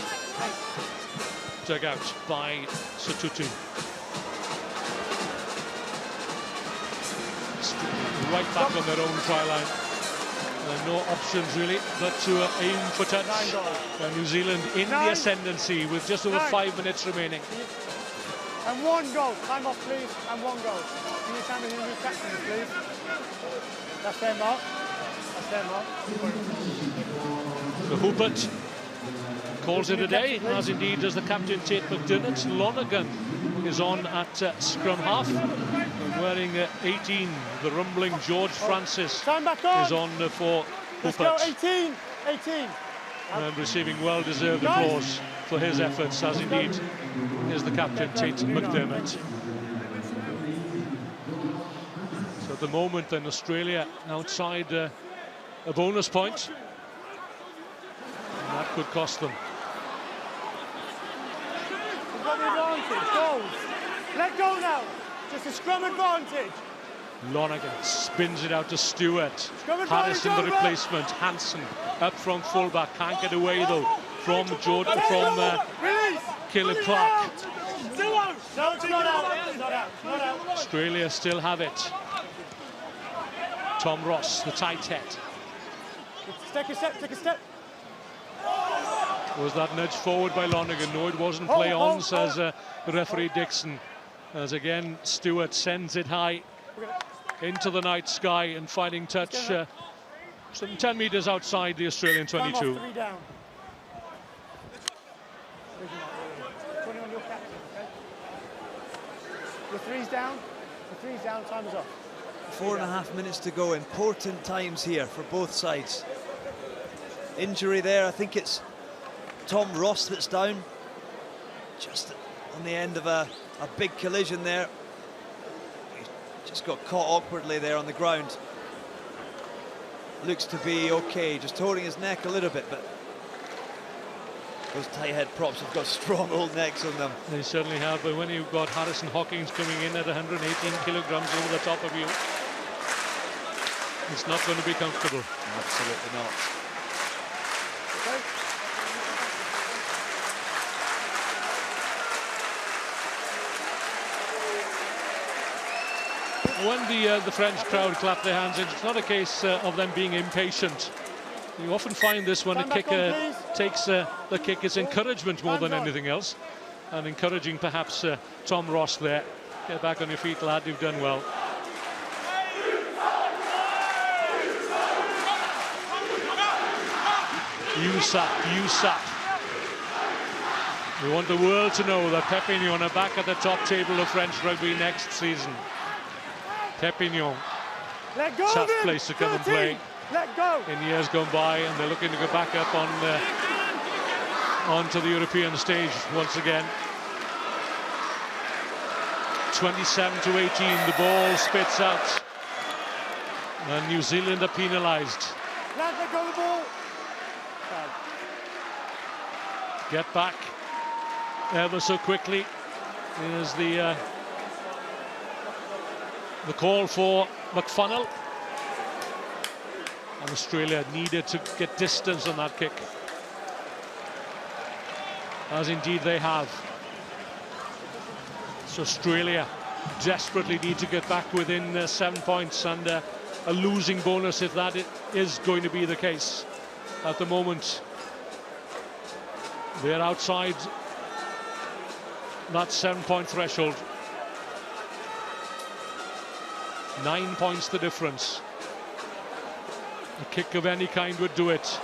Dug out by Sotutu. Right back on their own try line. No options really, but to aim for touch. New Zealand in the ascendancy with just over 5 minutes remaining. And 1 goal. Time off, please. And 1 goal. Can you tell me who the captain is, please? That's their mark. That's their mark. The Hoopert calls it a day, as indeed does the captain, Tate McDermott. Lonergan is on at scrum half, wearing 18. The rumbling George Francis is on for Hoopert. 18. And receiving well-deserved applause for his efforts, as indeed is the captain, Tate McDermott. So at the moment, then, Australia outside a bonus point. And that could cost them. We've got the advantage. Goals. Let go now. Just a scrum advantage. Lonergan spins it out to Stewart. Harrison the replacement. Hansen up from fullback. Can't get away though from Jordan, from Caleb Clark. No, it's not out. It's not out. Not out. Australia still have it. Tom Ross, the tight head. Take a step. Take a step. Was that nudge forward by Lonergan? No, it wasn't. Play on, says the referee Dixon. As again, Stewart sends it high into the night sky and finding touch some 10 metres outside the Australian 22. 3 down. 20 on your captain, okay? Your 3's down. Your 3's down. Time is up. 4.5 minutes to go. Important times here for both sides. Injury there. I think it's Tom Ross that's down. Just on the end of a big collision there. He just got caught awkwardly there on the ground. Looks to be okay, just holding his neck a little bit, but those tight head props have got strong old necks on them. They certainly have, but when you've got Harrison Hawkins coming in at 118 kilograms over the top of you, it's not going to be comfortable. Absolutely not. When the French crowd clap their hands, it's not a case of them being impatient. You often find this when a kicker takes the kick, it's encouragement more than anything else. And encouraging perhaps Tom Ross there. Get back on your feet, lad, you've done well. USAP. We want the world to know that Perpignan are back at the top table of French rugby next season. Perpignan, tough place to come and play in years gone by, and they're looking to go back up onto the European stage once again. 27-18, the ball spits out, and New Zealand are penalised. Let go of the ball. Get back ever so quickly. Here's the call for McFunnell. And Australia needed to get distance on that kick, as indeed they have. So Australia desperately need to get back within 7 points, and a losing bonus if that is going to be the case. At the moment, they're outside that 7-point threshold. 9 points the difference. A kick of any kind would do it.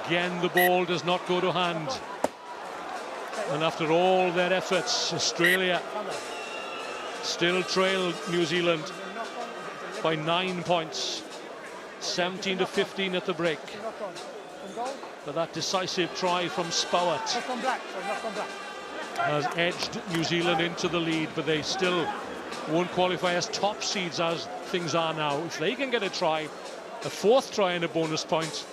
Again, the ball does not go to hand. And after all their efforts, Australia still trail New Zealand by 9 points. 17-15 at the break. But that decisive try from Spowart has edged New Zealand into the lead, but they still won't qualify as top seeds as things are now. If they can get a try, a fourth try and a bonus point,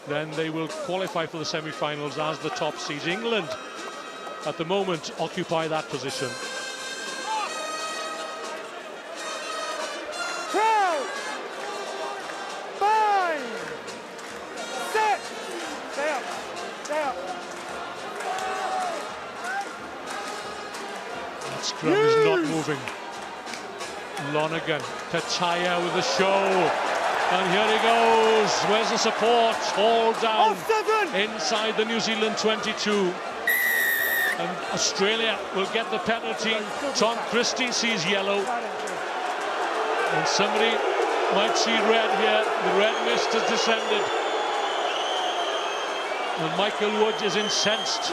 then they will qualify for the semi-finals as the top seeds. England, at the moment, occupy that position. 12, 5, 6. Stay up. Stay up. That scrum is not moving. Lonergan, Kachaya with a show. And here he goes. Where's the support? All down inside the New Zealand 22. And Australia will get the penalty. Tom Christie sees yellow. And somebody might see red here. The red mist has descended. And Michael Wood is incensed.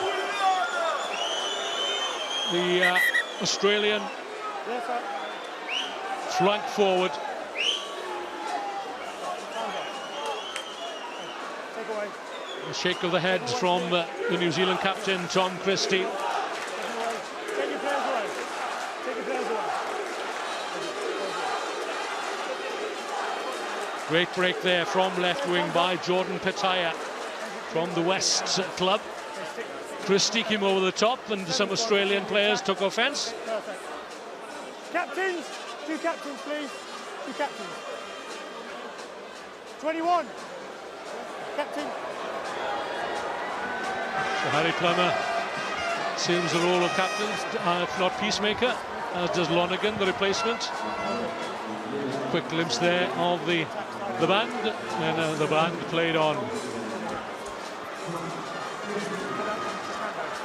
The Australian flank forward. A shake of the head from the New Zealand captain, Tom Christie. Great break there from left wing by Jordan Petaya from the West club. Christie came over the top and some Australian players took offence. Perfect. Captains, 2 captains please. 2 captains. 21. Captain. So Harry Plummer assumes the role of captain, if not peacemaker, as does Lonergan, the replacement. Quick glimpse there of the band, and the band played on.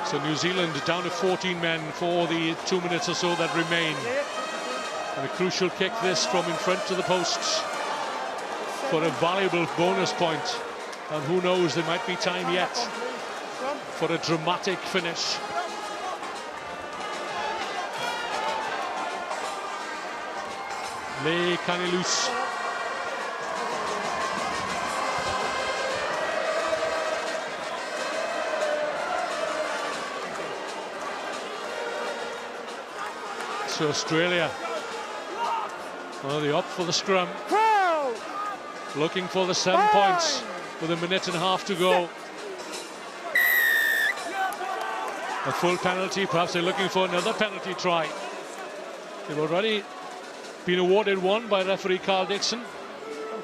So New Zealand down to 14 men for the 2 minutes or so that remain. And a crucial kick this from in front to the posts for a valuable bonus point. And who knows, there might be time yet for a dramatic finish. Le Canelus. So Australia, well, they opt for the scrum, looking for the 7 points with a minute and a half to go. A full penalty, perhaps they're looking for another penalty try. They've already been awarded one by referee Carl Dixon.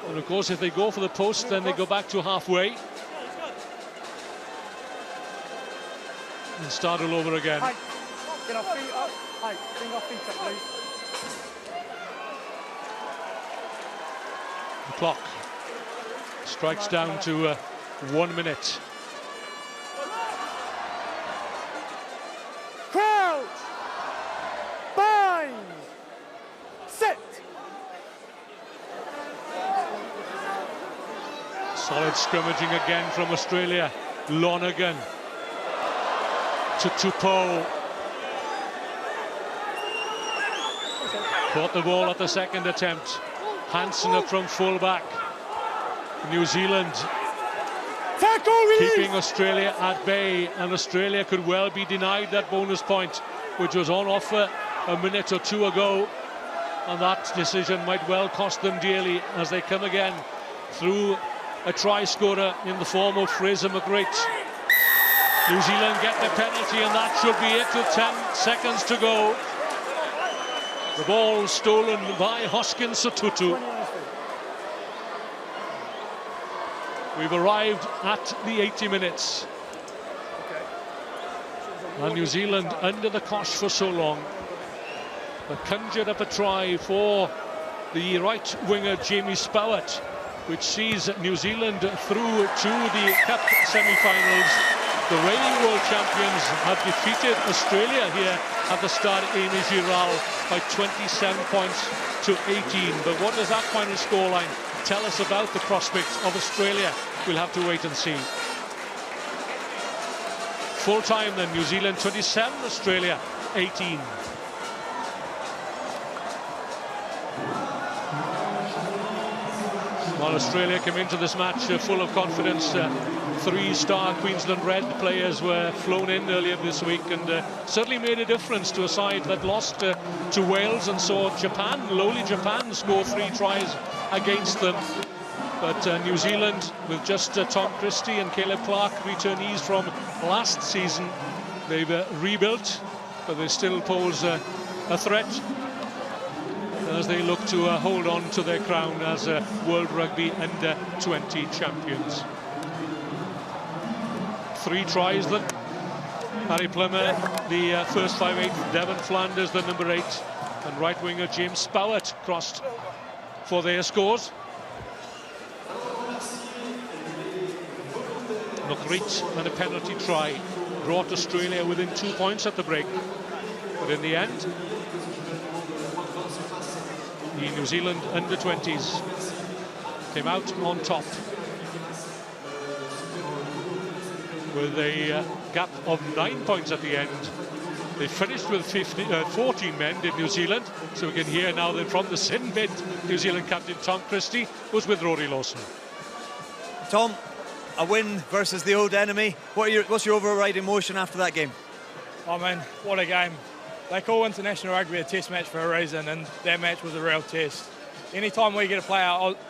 And of course, if they go for the post, then they go back to halfway and start all over again. Get our feet up. Bring our feet up, please. The clock strikes down to 1 minute. Crouch! Bind! Sit! Solid scrimmaging again from Australia. Lonergan to Tupou. Caught the ball at the second attempt. Hansen up from full-back. New Zealand keeping Australia at bay, and Australia could well be denied that bonus point, which was on offer a minute or 2 ago. And that decision might well cost them dearly as they come again through a try scorer in the form of Fraser McGrate. New Zealand get the penalty, and that should be it with 10 seconds to go. The ball stolen by Hoskins Sotutu. We've arrived at the 80 minutes. And New Zealand under the cosh for so long. They conjured up a try for the right winger Jamie Spowett, which sees New Zealand through to the Cup semi-finals. The reigning world champions have defeated Australia here at the Stade Aimé Giral by 27 points to 18. But what does that final scoreline tell us about the prospects of Australia? We'll have to wait and see. Full time then, New Zealand 27, Australia 18. While Australia came into this match full of confidence, 3-star Queensland Red players were flown in earlier this week and certainly made a difference to a side that lost to Wales and saw Japan, lowly Japan, score 3 tries against them. But New Zealand, with just Tom Christie and Caleb Clark, returnees from last season, they've rebuilt, but they still pose a threat as they look to hold on to their crown as World Rugby Under-20 champions. 3 tries then. Harry Plummer, the first 5'8", Devon Flanders, the number 8, and right winger James Spowett crossed for their scores. Nucrit and a penalty try brought Australia within 2 points at the break. But in the end, the New Zealand under-20s came out on top with a gap of 9 points at the end. They finished with 14 men, did New Zealand. So we can hear now that from the sin bin, New Zealand captain Tom Christie was with Rory Lawson. Tom, a win versus the old enemy. What's your overriding emotion after that game? I mean, what a game. They call international rugby a test match for a reason, and that match was a real test. Anytime we get to play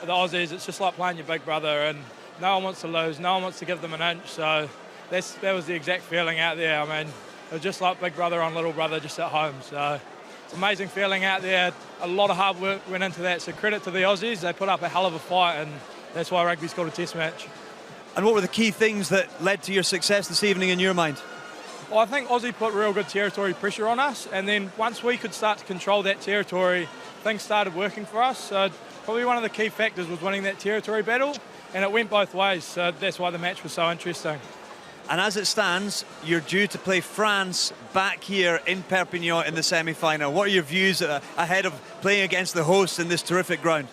the Aussies, it's just like playing your big brother, and no one wants to lose, no one wants to give them an inch. So that was the exact feeling out there. I mean, it was just like big brother on little brother just at home. So it's an amazing feeling out there. A lot of hard work went into that. So credit to the Aussies. They put up a hell of a fight, and that's why rugby's called a test match. And what were the key things that led to your success this evening in your mind? Well, I think Aussie put real good territory pressure on us, and then once we could start to control that territory, things started working for us. So probably one of the key factors was winning that territory battle, and it went both ways. So that's why the match was so interesting. And as it stands, you're due to play France back here in Perpignan in the semi-final. What are your views ahead of playing against the hosts in this terrific ground?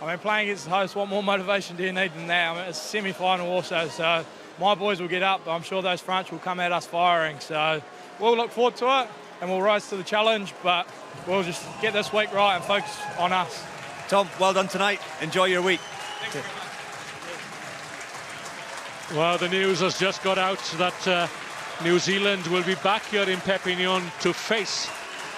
I mean, playing against the hosts, what more motivation do you need than that? I mean, it's a semi-final also, so my boys will get up, but I'm sure those French will come at us firing. So we'll look forward to it, and we'll rise to the challenge, but we'll just get this week right and focus on us. Tom, well done tonight. Enjoy your week. Thanks very much. Well, the news has just got out that New Zealand will be back here in Perpignan to face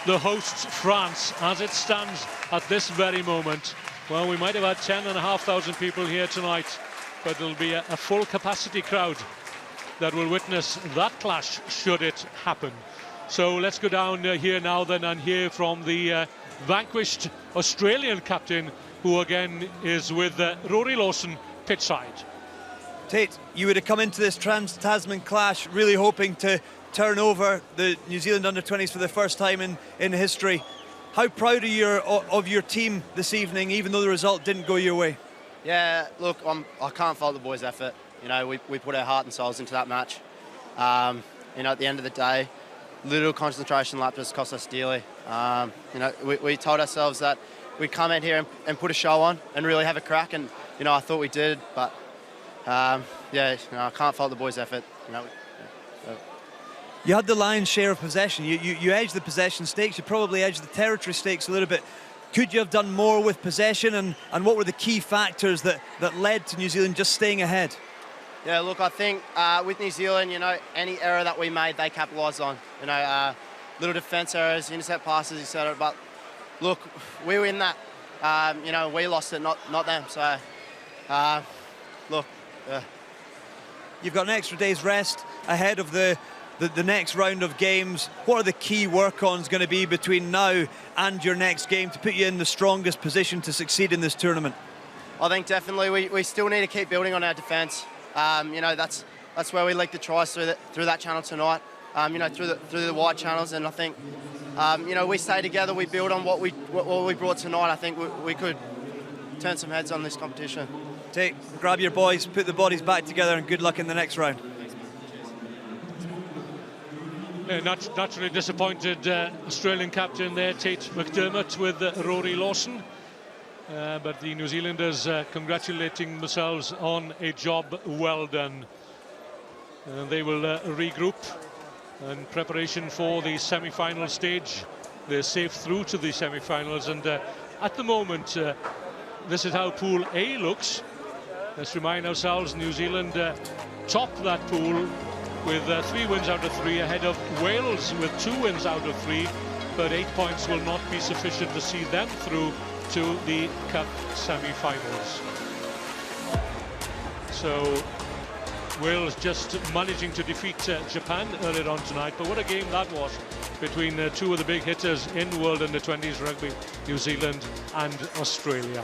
the hosts France. As it stands at this very moment, well, we might have had 10,500 people here tonight, but it'll be a full capacity crowd that will witness that clash should it happen. So let's go down here now then and hear from the vanquished Australian captain, who again is with Rory Lawson pitchside. Tate, you would have come into this Trans-Tasman clash really hoping to turn over the New Zealand under-20s for the first time in history. How proud are you of your team this evening, even though the result didn't go your way? Yeah, look, I can't fault the boys' effort. You know, we put our heart and souls into that match. You know, at the end of the day, little concentration lapses cost us dearly. You know, we told ourselves that we'd come in here and put a show on and really have a crack, and you know, I thought we did, but yeah, you know, I can't fault the boys' effort. You know. You had the lion's share of possession. You edged the possession stakes. You probably edged the territory stakes a little bit. Could you have done more with possession? And what were the key factors that led to New Zealand just staying ahead? Yeah, look, I think with New Zealand, you know, any error that we made, they capitalised on. You know, little defence errors, intercept passes, etc. But look, we were in that. You know, we lost it, not them. So, look. You've got an extra day's rest ahead of the next round of games. What are the key work-ons going to be between now and your next game to put you in the strongest position to succeed in this tournament? I think definitely we still need to keep building on our defence. You know, that's where we leaked the tries through that channel tonight. You know, through the wide channels, and I think you know, we stay together, we build on what we brought tonight. I think we could turn some heads on this competition. Grab your boys, put the bodies back together, and good luck in the next round. Naturally disappointed Australian captain there, Tate McDermott, with Rory Lawson. But the New Zealanders congratulating themselves on a job well done. They will regroup in preparation for the semi-final stage. They're safe through to the semi-finals, and at the moment, this is how Pool A looks. Let's remind ourselves, New Zealand top that pool with 3 wins out of 3, ahead of Wales with 2 wins out of 3, but 8 points will not be sufficient to see them through to the Cup semi-finals. So Wales just managing to defeat Japan earlier on tonight, but what a game that was between 2 of the big hitters in World Under-20s rugby, New Zealand and Australia.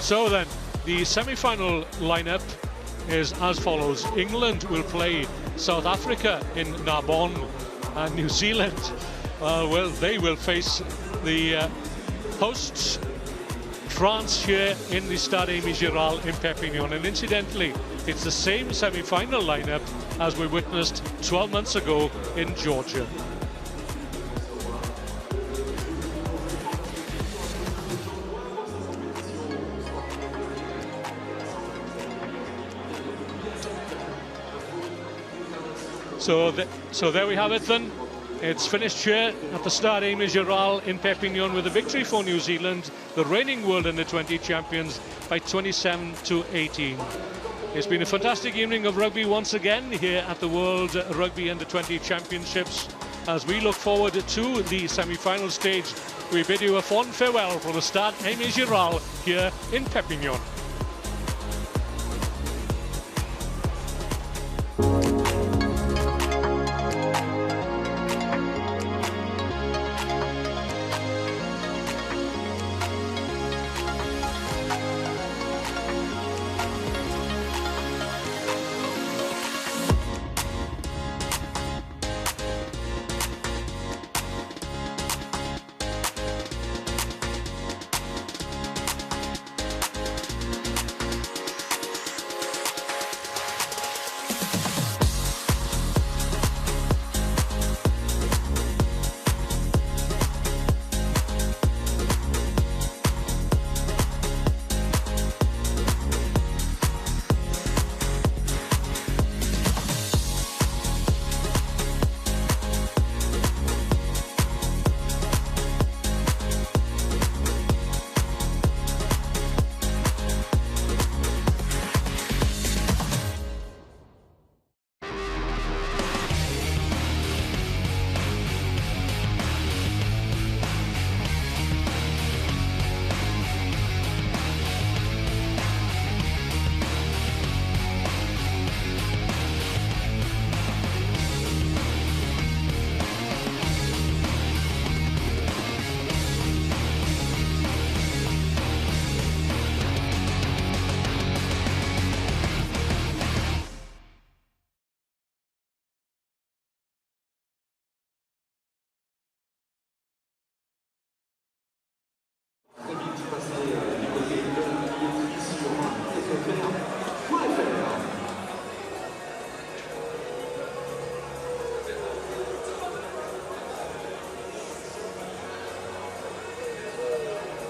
So then, the semi-final lineup is as follows. England will play South Africa in Narbonne, and New Zealand, well, they will face the hosts France here in the Stade Aimé Giral in Perpignan. And incidentally, it's the same semi-final lineup as we witnessed 12 months ago in Georgia. So there we have it then. It's finished here at the Stade Aimé Giral in Perpignan with a victory for New Zealand, the reigning World Under-20 champions, by 27-18. It's been a fantastic evening of rugby once again here at the World Rugby Under-20 Championships. As we look forward to the semi-final stage, we bid you a fond farewell from the Stade Aimé Giral here in Perpignan.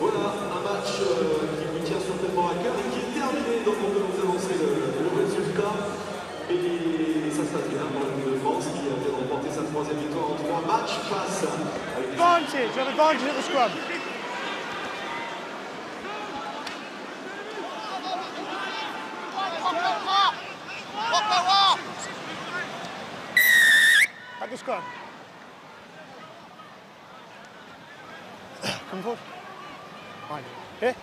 Voilà un match qui vous tient certainement à cœur et qui est terminé, donc on peut vous annoncer le résultat. Et ça se passe bien pour l'équipe de France qui a fait remporter sa troisième victoire en 3 matchs face à une... Advantage, you have advantage at the scrum. At the scrum. Come forward. Fine. Here.